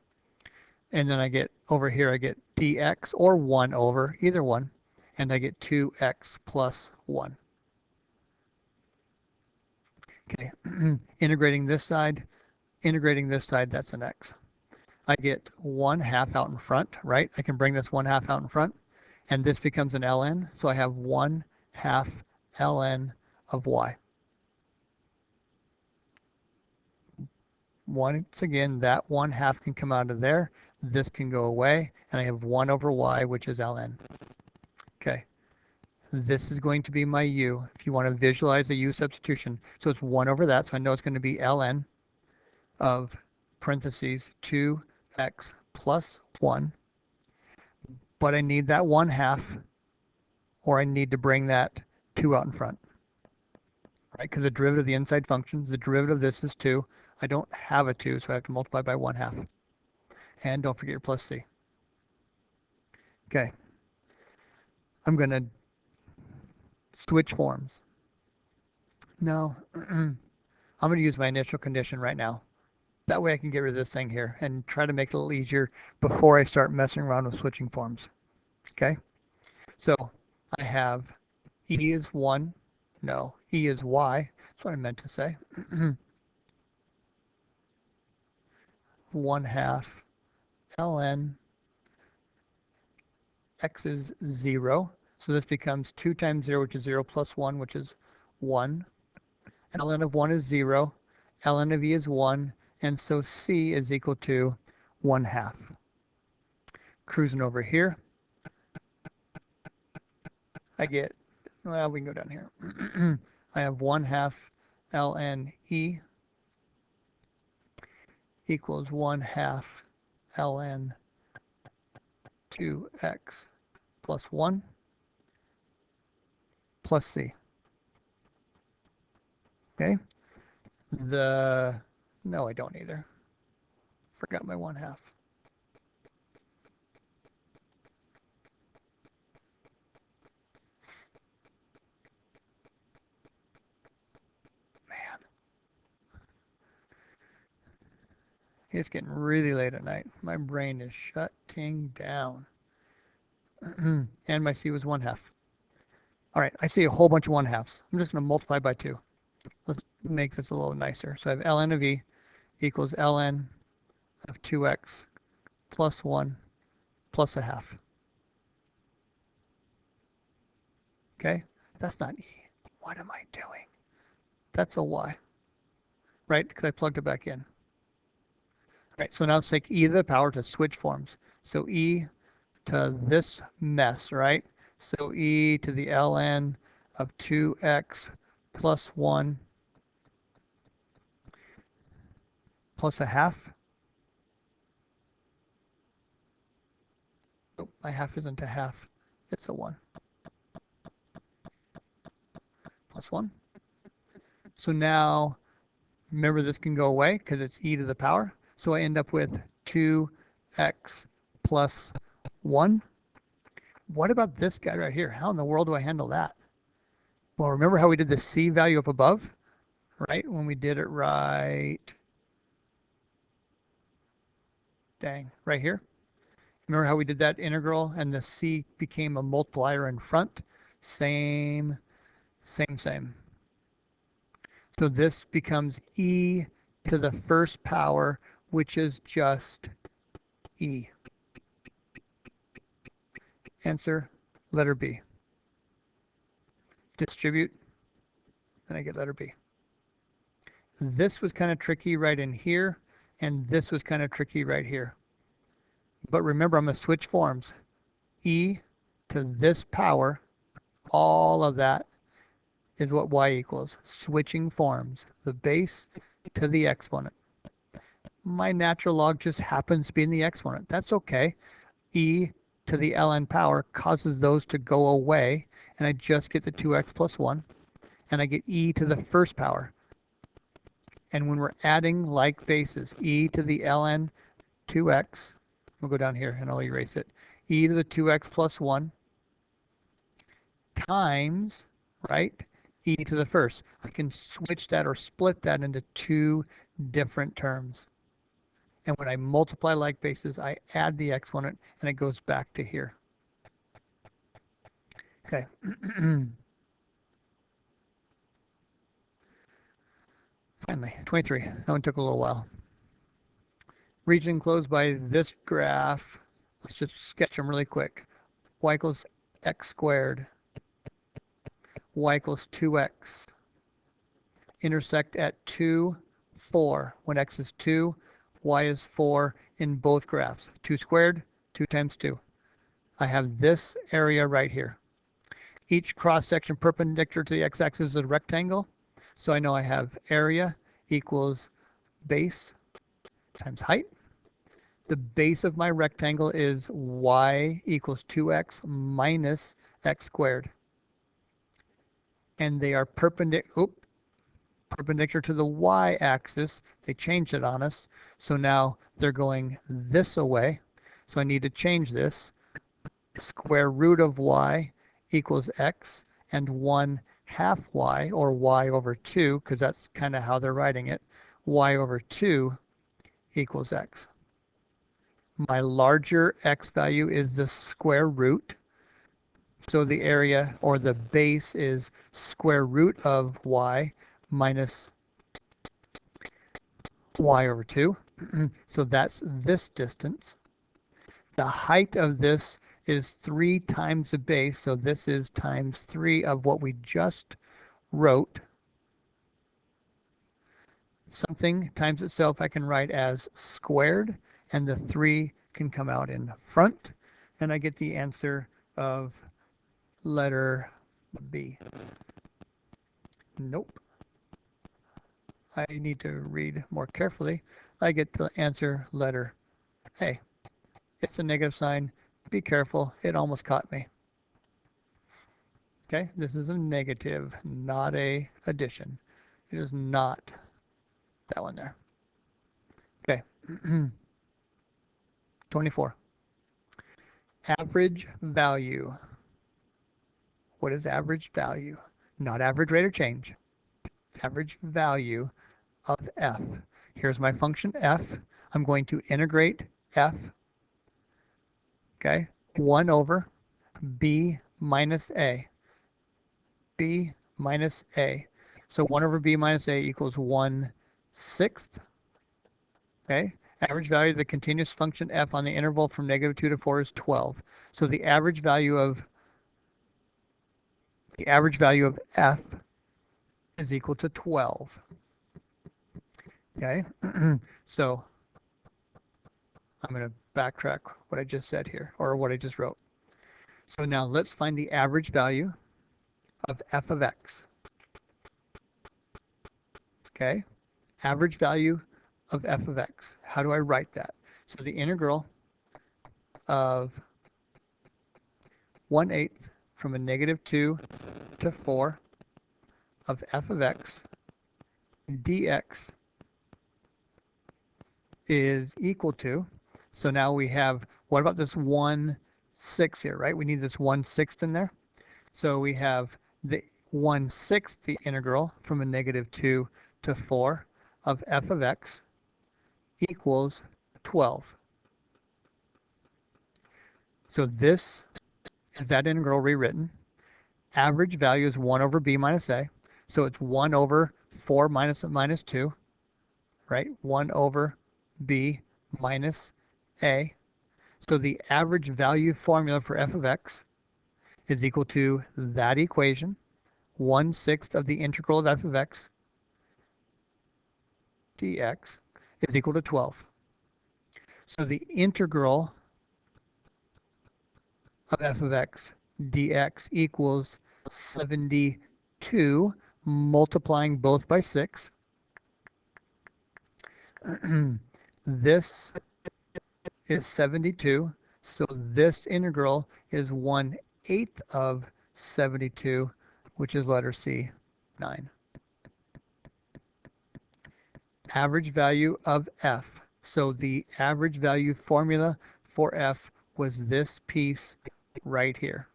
Speaker 1: and then I get over here I get dx or 1 over either one, and I get 2x plus 1. Okay, integrating this side, that's an x. I get 1/2 out in front, right? I can bring this 1/2 out in front, and this becomes an ln, so I have 1/2 ln of y. Once again, that 1/2 can come out of there, this can go away, and I have 1 over y, which is ln. Okay. This is going to be my u, if you want to visualize a u substitution. So it's 1 over that, so I know it's going to be ln of parentheses 2x plus 1. But I need that 1/2, or I need to bring that 2 out in front. Right, because the derivative of the inside function, the derivative of this is 2. I don't have a 2, so I have to multiply by 1/2. And don't forget your plus c. Okay. I'm going to switch forms. No, I'm going to use my initial condition right now. That way I can get rid of this thing here and try to make it a little easier before I start messing around with switching forms. Okay, so I have E is 1, no, E is Y, that's what I meant to say. 1/2 ln x is 0. So this becomes 2 times 0, which is 0, plus 1, which is 1. ln of 1 is 0. ln of E is 1. And so C is equal to 1/2. Cruising over here, I get, well, we can go down here. I have 1/2 ln E equals 1/2 ln 2x plus 1 plus C. Okay. No, I don't either. Forgot my 1/2. Man. It's getting really late at night. My brain is shutting down. And my C was 1/2. All right, I see a whole bunch of 1/2s. I'm just going to multiply by 2. Let's make this a little nicer. So I have ln of E equals ln of 2x plus 1 plus 1/2. Okay, that's not E. What am I doing? That's a Y, right? Because I plugged it back in. All right, so now let's take E to the power to switch forms. So E to this mess, right? So E to the ln of 2x plus 1 plus 1/2. Oh, my half isn't a half. It's a 1. Plus 1. So now, remember this can go away because it's E to the power. So I end up with 2x plus 1. What about this guy right here? How in the world do I handle that? Well, remember how we did the C value up above, right? When we did it right, right here. Remember how we did that integral and the C became a multiplier in front? Same. So this becomes E to the first power, which is just E. Answer, letter B. Distribute, and I get letter B. This was kind of tricky right in here, and this was kind of tricky right here. But remember, I'm going to switch forms. E to this power, all of that is what Y equals. Switching forms, the base to the exponent. My natural log just happens to be in the exponent. That's okay. E to the ln power causes those to go away, and I just get the 2x plus 1, and I get E to the first power. And when we're adding like bases, E to the ln 2x, we'll go down here and I'll erase it, E to the 2x plus 1 times, right, E to the first. I can switch that or split that into 2 different terms. And when I multiply like bases, I add the exponent and it goes back to here. Okay. Finally, 23. That one took a little while. Region enclosed by this graph. Let's just sketch them really quick. Y equals x squared. Y equals 2x. Intersect at 2, 4. When x is 2, y is 4 in both graphs. 2 squared, 2 times 2. I have this area right here. Each cross-section perpendicular to the x-axis is a rectangle. So I know I have area equals base times height. The base of my rectangle is y equals 2x minus x squared. And they are perpendicular to the y-axis. They changed it on us. So now they're going this away. So I need to change this. Square root of y equals x, and 1/2 y, or y over 2, because that's kind of how they're writing it. Y over 2 equals x. My larger x value is the square root. So the area or the base is square root of y minus y over 2. So that's this distance. The height of this is 3 times the base. So this is times 3 of what we just wrote. Something times itself I can write as squared, and the 3 can come out in front, and I get the answer of letter B. Nope. I need to read more carefully. I get the answer letter A. It's a negative sign. Be careful. It almost caught me. Okay, this is a negative, not a addition. It is not that one there. Okay. 24. Average value. What is average value? Not average rate of change. Average value of f. Here's my function f. I'm going to integrate f. Okay. 1 over b minus a. B minus a. So 1 over b minus a equals 1/6. Okay. Average value of the continuous function f on the interval from -2 to 4 is 12. So the average value of f is equal to 12. Okay. So I'm going to backtrack what I just said here, or what I just wrote. So now let's find the average value of f of x. Okay. Average value of f of x. How do I write that? So the integral of 1/8 from a -2 to 4 of f of x dx is equal to, so now we have, what about this 1/6 here, right? We need this 1/6 in there. So we have the 1/6, the integral from a -2 to 4 of f of x equals 12. So this is that integral rewritten. Average value is 1 over b minus a. So it's 1 over 4 minus 2, right? 1 over b minus a. So the average value formula for f of x is equal to that equation, 1/6 of the integral of f of x dx is equal to 12. So the integral of f of x dx equals 72, multiplying both by 6. This is 72, so this integral is 1/8 of 72, which is letter C, 9. Average value of f. So the average value formula for f was this piece right here.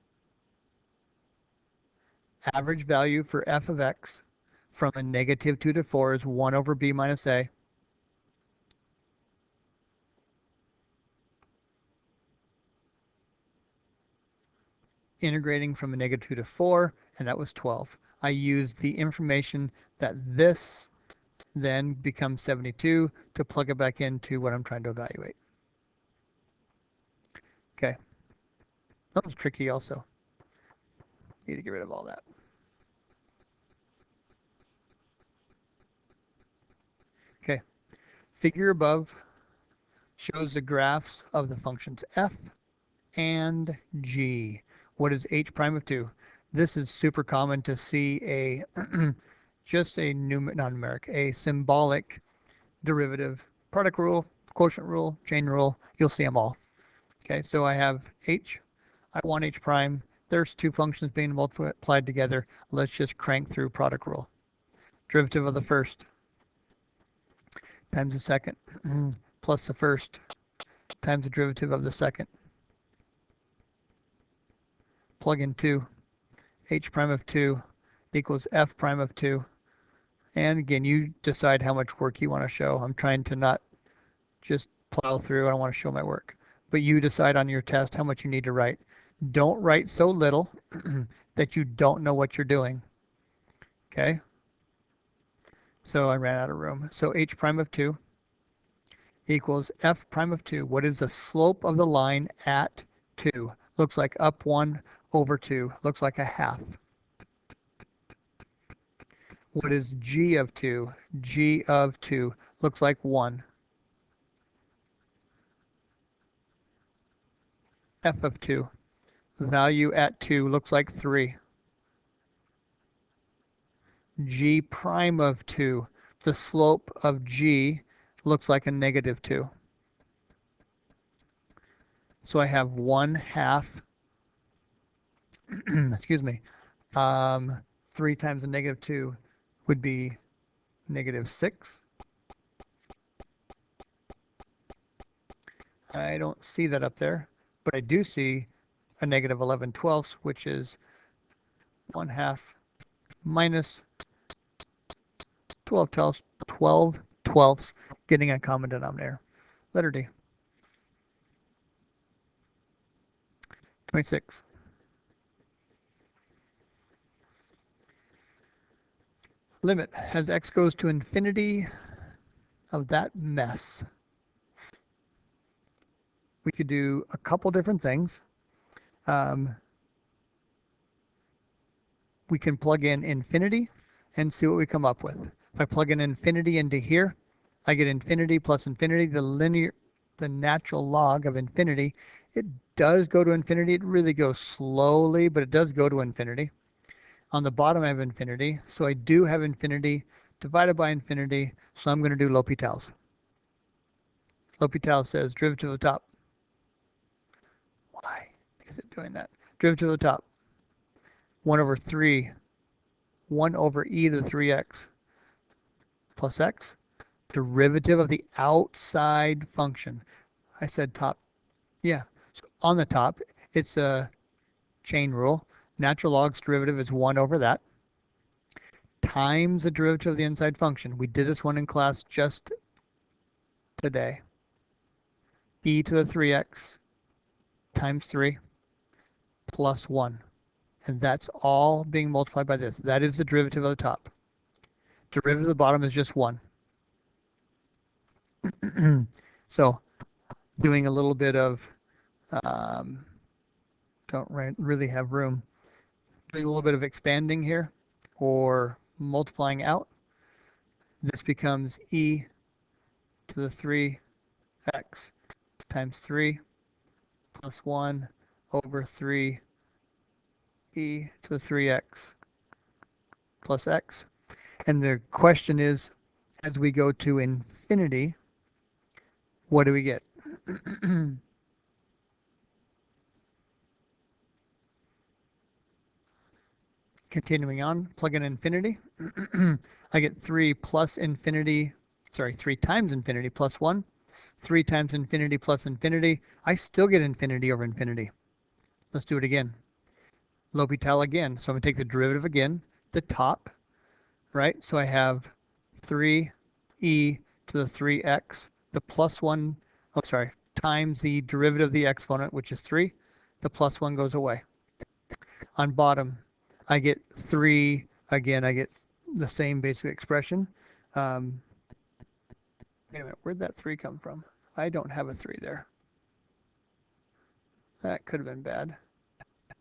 Speaker 1: Average value for f of x from a -2 to 4 is 1 over b minus a. Integrating from a -2 to 4, and that was 12. I used the information that this then becomes 72 to plug it back into what I'm trying to evaluate. Okay. That was tricky also. Need to get rid of all that. Okay. Figure above shows the graphs of the functions f and g. What is h prime of 2? This is super common to see a just a a symbolic derivative. Product rule, quotient rule, chain rule, you'll see them all. Okay, so I have h, I want h prime. There's two functions being multiplied together. Let's just crank through product rule. Derivative of the first times the second plus the first times the derivative of the second. Plug in 2. H prime of 2 equals f prime of 2. And again, you decide how much work you want to show. I'm trying to not just plow through. I don't want to show my work. But you decide on your test how much you need to write. Don't write so little that you don't know what you're doing. Okay? So I ran out of room. So h prime of 2 equals f prime of 2. What is the slope of the line at 2? Looks like up 1 over 2. Looks like a half. What is g of 2? G of 2 looks like 1. F of 2. Value at 2 looks like 3. G prime of 2. The slope of g looks like a negative 2. So I have 1/2, excuse me, 3 times a negative 2 would be negative 6. I don't see that up there, but I do see a negative 11/12, which is 1/2 minus 12 twelfths, getting a common denominator. Letter D. 26. Limit as x goes to infinity of that mess. We could do a couple different things. We can plug in infinity and see what we come up with. If I plug in infinity into here, I get infinity plus infinity, the natural log of infinity. It does go to infinity. It really goes slowly, but it does go to infinity. On the bottom, I have infinity. So I do have infinity divided by infinity. So I'm going to do L'Hopital's. L'Hopital says derivative of the top. Why is it doing that? Derivative of the top. 1 over 3. 1 over e to the 3x plus x. Derivative of the outside function. I said top. Yeah. So on the top, it's a chain rule. Natural log's derivative is 1 over that times the derivative of the inside function. We did this one in class just today. E to the 3x times 3 plus 1. And that's all being multiplied by this. That is the derivative of the top. Derivative of the bottom is just 1. So doing a little bit of, don't really have room. Doing a little bit of expanding here or multiplying out. This becomes e to the 3x times 3 plus 1 over 3 e to the 3x plus x. And the question is, as we go to infinity, what do we get? Continuing on, plug in infinity. I get 3 times infinity plus 1. 3 times infinity plus infinity. I still get infinity over infinity. Let's do it again. L'Hopital again. So I'm going to take the derivative again, the top, right? So I have 3e to the 3x, the plus 1, times the derivative of the exponent, which is 3. The plus 1 goes away. On bottom, I get 3, again, I get the same basic expression. Wait a minute, where'd that 3 come from? I don't have a 3 there. That could have been bad.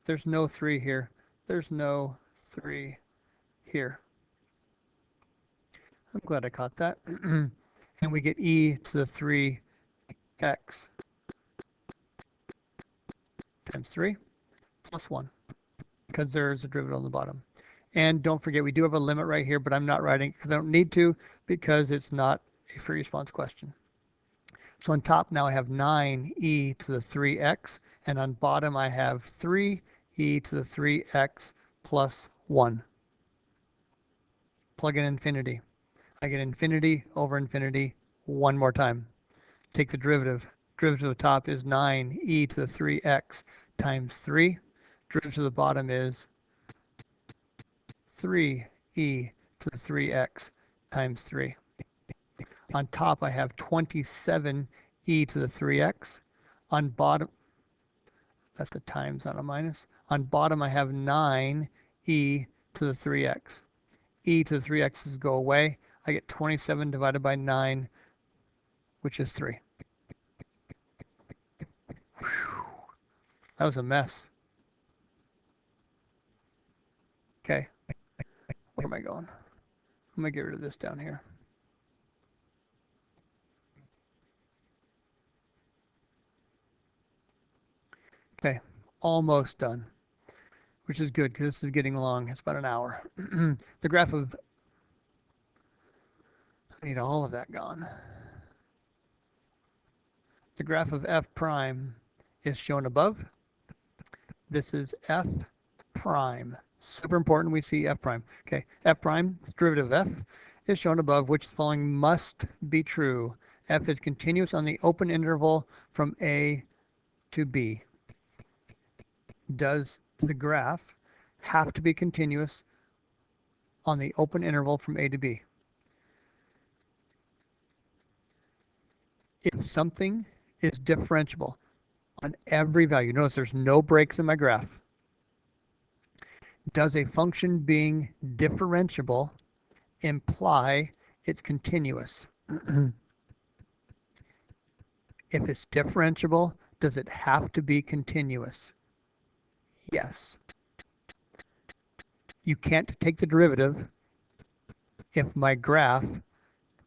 Speaker 1: There's no 3 here. There's no 3 here. I'm glad I caught that. And we get e to the 3x times 3 plus 1, because there's a derivative on the bottom. And don't forget, we do have a limit right here, but I'm not writing because I don't need to, because it's not a free response question. So on top now I have 9e to the 3x, and on bottom I have 3e to the 3x plus 1. Plug in infinity. I get infinity over infinity one more time. Take the derivative. Derivative of the top is 9e to the 3x times 3. Derivative of the bottom is 3e to the 3x times 3. On top, I have 27 e to the 3x. On bottom, that's a times, not a minus. On bottom, I have 9 e to the 3x. E to the 3x's go away. I get 27 divided by 9, which is 3. Whew. That was a mess. Okay, where am I going? I'm gonna get rid of this down here. Okay, almost done, which is good because this is getting long. It's about an hour. The graph of, I need all of that gone. The graph of f prime is shown above. This is f prime. Super important we see f prime. Okay, f prime, the derivative of f, is shown above, which the following must be true. F is continuous on the open interval from A to B. Does the graph have to be continuous on the open interval from A to B? If something is differentiable on every value, notice there's no breaks in my graph. Does a function being differentiable imply it's continuous? If it's differentiable, does it have to be continuous? Yes. You can't take the derivative if my graph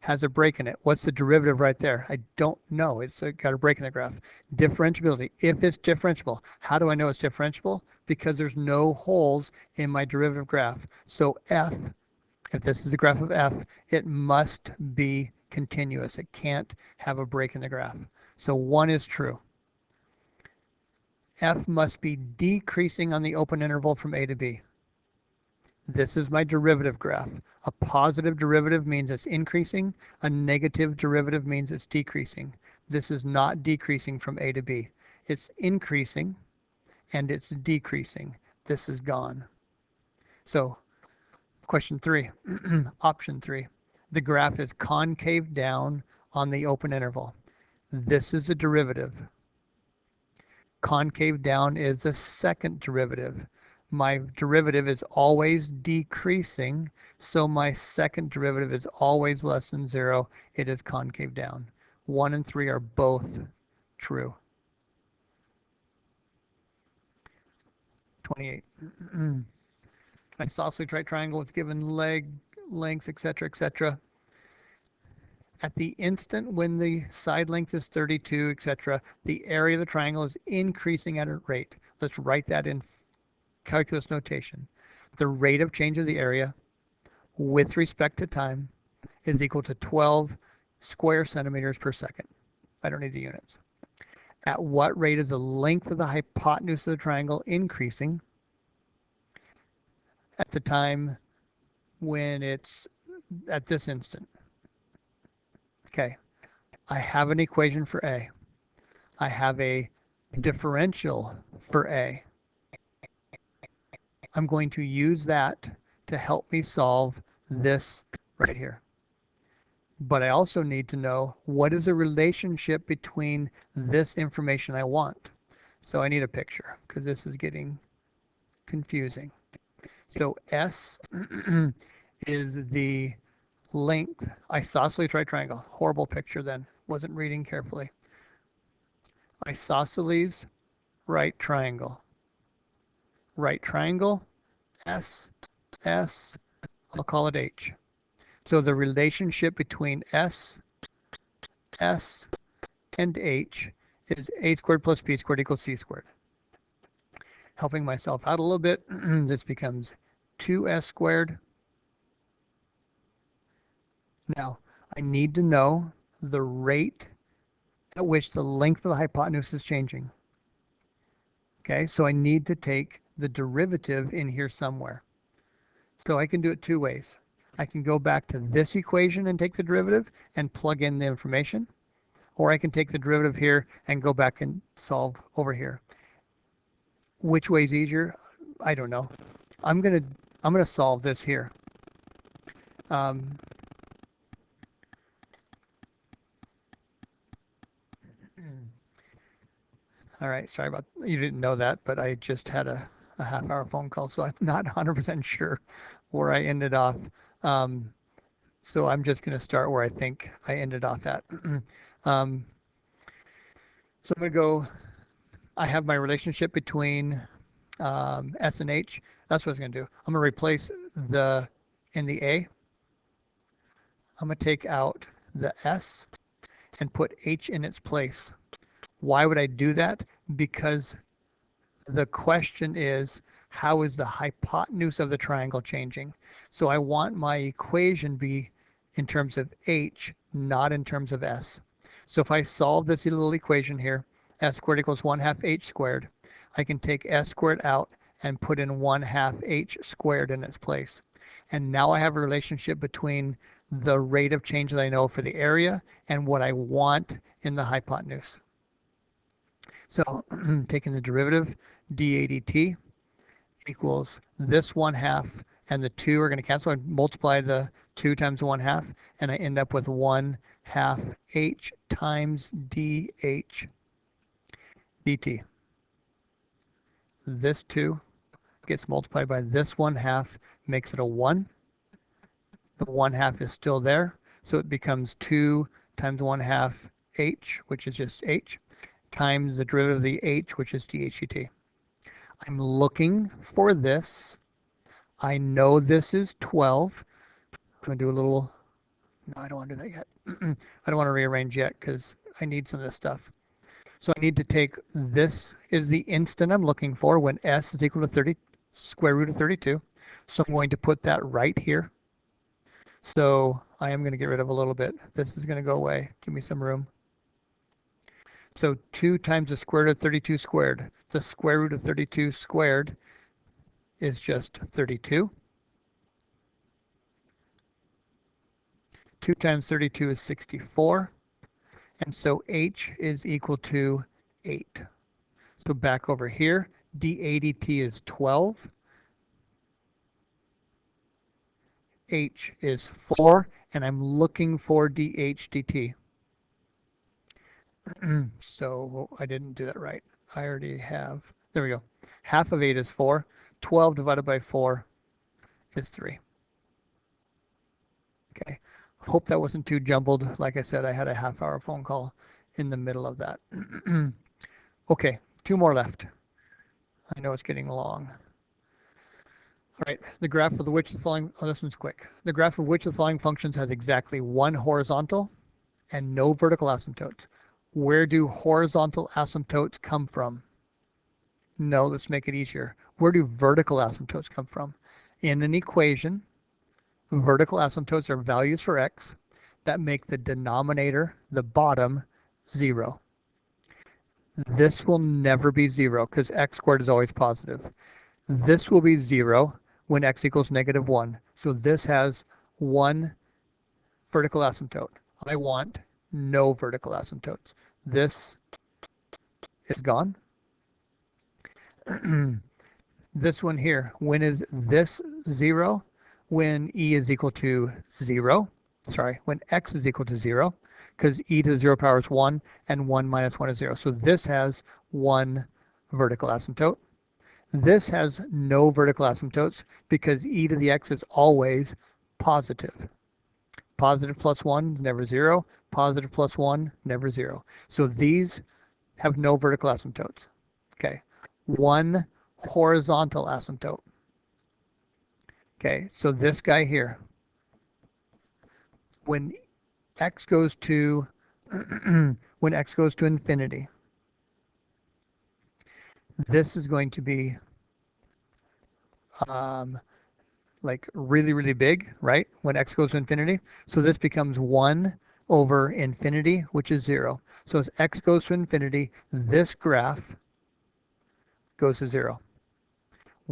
Speaker 1: has a break in it. What's the derivative right there? I don't know. It's got a break in the graph. Differentiability. If it's differentiable, how do I know it's differentiable? Because there's no holes in my derivative graph. So f, if this is the graph of f, it must be continuous. It can't have a break in the graph. So 1 is true. F must be decreasing on the open interval from A to B. This is my derivative graph. A positive derivative means it's increasing. A negative derivative means it's decreasing. This is not decreasing from A to B. It's increasing and it's decreasing. This is gone. So question 3, option 3. The graph is concave down on the open interval. This is a derivative. Concave down is the second derivative. My derivative is always decreasing, so my second derivative is always less than 0. It is concave down. 1 and 3 are both true. 28. Isosceles right triangle with given leg lengths, etc., etc. At the instant when the side length is 32, etc., the area of the triangle is increasing at a rate. Let's write that in calculus notation. The rate of change of the area with respect to time is equal to 12 square centimeters per second. I don't need the units. At what rate is the length of the hypotenuse of the triangle increasing? At the time when it's at this instant. Okay, I have an equation for A. I have a differential for A. I'm going to use that to help me solve this right here. But I also need to know what is the relationship between this information I want. So I need a picture because this is getting confusing. So S is the length, isosceles right triangle. Horrible picture then, wasn't reading carefully. Isosceles right triangle. Right triangle, S, S, I'll call it H. So the relationship between S, S, and H is A squared plus B squared equals C squared. Helping myself out a little bit, this becomes 2S squared. Now, I need to know the rate at which the length of the hypotenuse is changing. Okay, so I need to take the derivative in here somewhere. So I can do it 2 ways. I can go back to this equation and take the derivative and plug in the information, or I can take the derivative here and go back and solve over here. Which way is easier? I don't know. I'm gonna solve this here. All right, sorry about, you didn't know that, but I just had a half-hour phone call, so I'm not 100% sure where I ended off. Um, so I'm just going to start where I think I ended off at. um, so I'm going to go, I have my relationship between S and H. That's what I was going to do. I'm going to replace the, in the A, I'm going to take out the S and put H in its place. Why would I do that? Because the question is, how is the hypotenuse of the triangle changing? So I want my equation be in terms of H, not in terms of S. So if I solve this little equation here, S squared equals 1/2 H squared, I can take S squared out and put in 1/2 H squared in its place. And now I have a relationship between the rate of change that I know for the area and what I want in the hypotenuse. So taking the derivative, dA dt equals this 1/2 and the 2 are going to cancel. I multiply the 2 times the 1/2 and I end up with 1/2 H times dH dt. This 2 gets multiplied by this 1/2, makes it a 1. The 1/2 is still there, so it becomes 2 times 1/2 H, which is just H, times the derivative of the H, which is dH dt. I'm looking for this. I know this is 12. I'm going to do a little, no, I don't want to do that yet. I don't want to rearrange yet because I need some of this stuff. So I need to take, this is the instant I'm looking for when S is equal to 30, square root of 32. So I'm going to put that right here. So I am going to get rid of a little bit. This is going to go away. Give me some room. So 2 times the square root of 32 squared. The square root of 32 squared is just 32. 2 times 32 is 64. And so H is equal to 8. So back over here, dA dt is 12. H is 4, and I'm looking for dH dt. So I didn't do that right. I already have, there we go. Half of 8 is 4. 12 divided by 4 is 3. Okay, hope that wasn't too jumbled. Like I said, I had a half-hour phone call in the middle of that. Okay, 2 more left. I know it's getting long. All right, the graph of which the following, oh, this one's quick. The graph of which of the following functions has exactly 1 horizontal and no vertical asymptotes. Where do horizontal asymptotes come from? No, let's make it easier. Where do vertical asymptotes come from? In an equation, vertical asymptotes are values for x that make the denominator, the bottom, 0. This will never be 0 because x squared is always positive. This will be 0 when x equals -1. So this has 1 vertical asymptote. I want no vertical asymptotes. This is gone. This one here, when is this 0? When e is equal to 0. Sorry, when x is equal to 0, because e to the 0 power is 1, and 1 minus 1 is 0. So this has 1 vertical asymptote. This has no vertical asymptotes because e to the x is always positive. Positive plus 1 is never 0. Positive plus 1, never 0. So these have no vertical asymptotes. Okay, 1 horizontal asymptote. Okay, so this guy here, when x goes to when x goes to infinity, this is going to be like really, really big, right? When x goes to infinity. So this becomes 1 over infinity, which is 0. So as x goes to infinity, this graph goes to 0.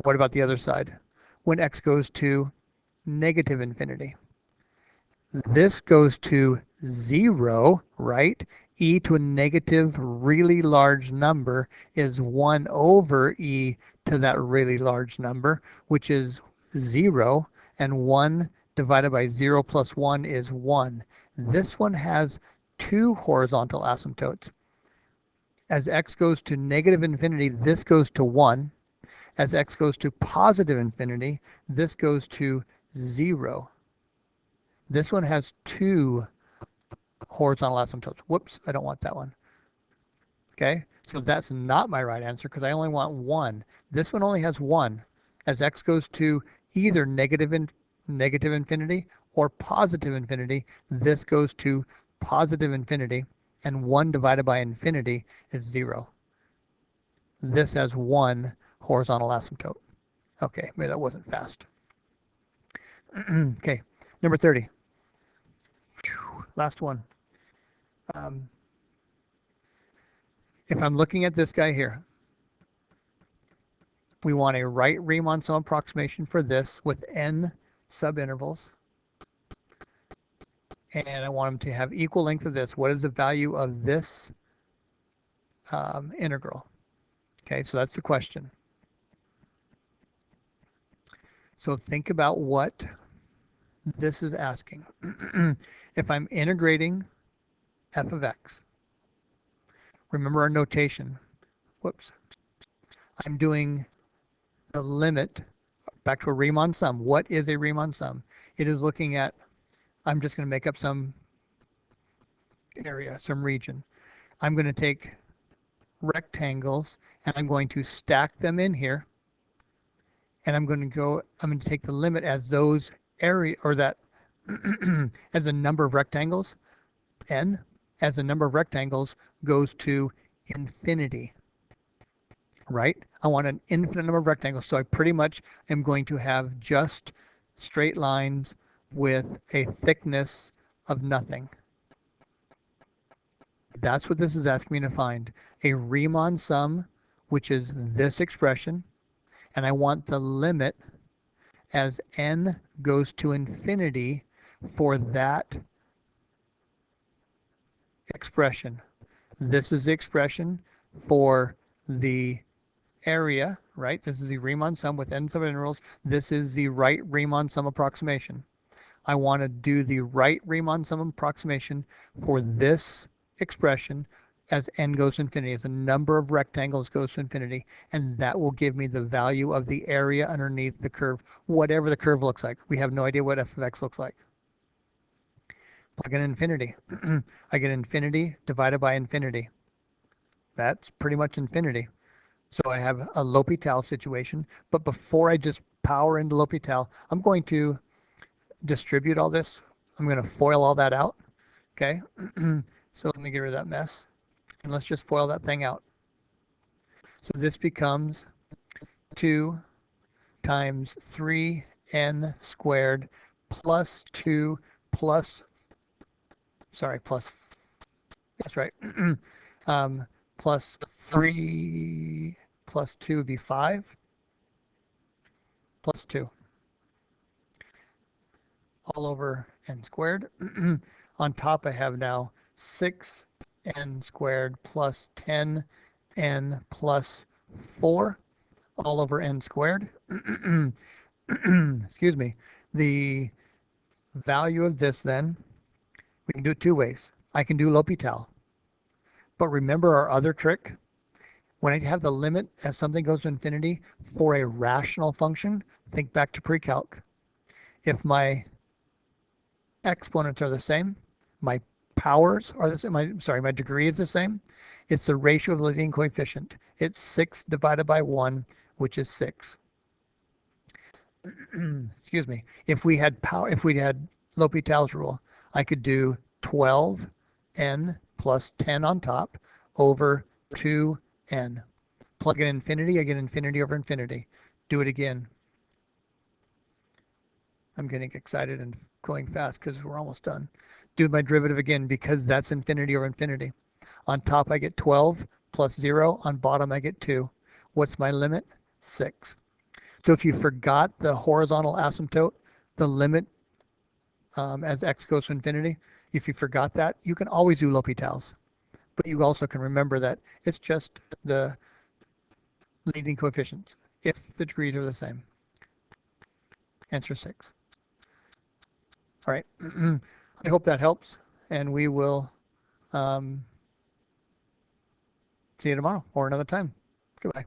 Speaker 1: What about the other side? When x goes to negative infinity, this goes to 0, right? E to a negative really large number is 1 over e to that really large number, which is 0, and 1 divided by 0 plus 1 is 1. This one has 2 horizontal asymptotes. As x goes to negative infinity, this goes to 1. As x goes to positive infinity, this goes to 0. This one has 2 horizontal asymptotes. Whoops, I don't want that one. Okay, so that's not my right answer because I only want 1. This one only has 1. As x goes to either negative infinity or positive infinity, this goes to positive infinity, and 1 divided by infinity is 0. This has 1 horizontal asymptote. Okay, maybe that wasn't fast. Okay, number 30. Whew, last one. If I'm looking at this guy here, we want a right Riemann sum approximation for this with n subintervals. And I want them to have equal length of this. What is the value of this integral? Okay, so that's the question. So think about what this is asking. If I'm integrating f of x, remember our notation. Whoops. I'm doing the limit back to a Riemann sum. What is a Riemann sum? It is looking at, I'm just going to make up some area, some region. I'm going to take rectangles and I'm going to stack them in here. And I'm going to take the limit as those area, or that as a number of rectangles, n, as the number of rectangles goes to infinity, right? I want an infinite number of rectangles, so I pretty much am going to have just straight lines with a thickness of nothing. That's what this is asking me to find. A Riemann sum, which is this expression, and I want the limit as n goes to infinity for that expression. This is the expression for the area, right? This is the Riemann sum with n subintervals. This is the right Riemann sum approximation. I want to do the right Riemann sum approximation for this expression as n goes to infinity, as a number of rectangles goes to infinity, and that will give me the value of the area underneath the curve, whatever the curve looks like. We have no idea what f of x looks like. Plug in infinity. I get infinity divided by infinity. That's pretty much infinity. So I have a L'Hopital situation, but before I just power into L'Hopital, I'm going to distribute all this. I'm going to FOIL all that out. Okay, so let me get rid of that mess. And let's just FOIL that thing out. So this becomes 2 times 3n squared plus 2 plus, sorry, plus, that's right, plus 3 plus 2 would be 5 plus 2 all over n squared. On top I have now 6n squared plus 10n plus 4 all over n squared. Excuse me. The value of this then, we can do it 2 ways. I can do L'Hopital. But remember our other trick? When I have the limit as something goes to infinity for a rational function, think back to pre-calc. If my exponents are the same, my powers are the same, my degree is the same, it's the ratio of the leading coefficient. It's 6 divided by 1, which is 6. Excuse me. If we had L'Hopital's rule, I could do 12n plus 10 on top over 2n. Plug in infinity, I get infinity over infinity. Do it again. I'm getting excited and going fast because we're almost done. Do my derivative again because that's infinity over infinity. On top I get 12 plus 0. On bottom I get 2. What's my limit? 6. So if you forgot the horizontal asymptote, the limit as x goes to infinity, if you forgot that, you can always do L'Hopital's. But you also can remember that it's just the leading coefficients if the degrees are the same. Answer 6. All right. I hope that helps, and we will See you tomorrow or another time. Goodbye.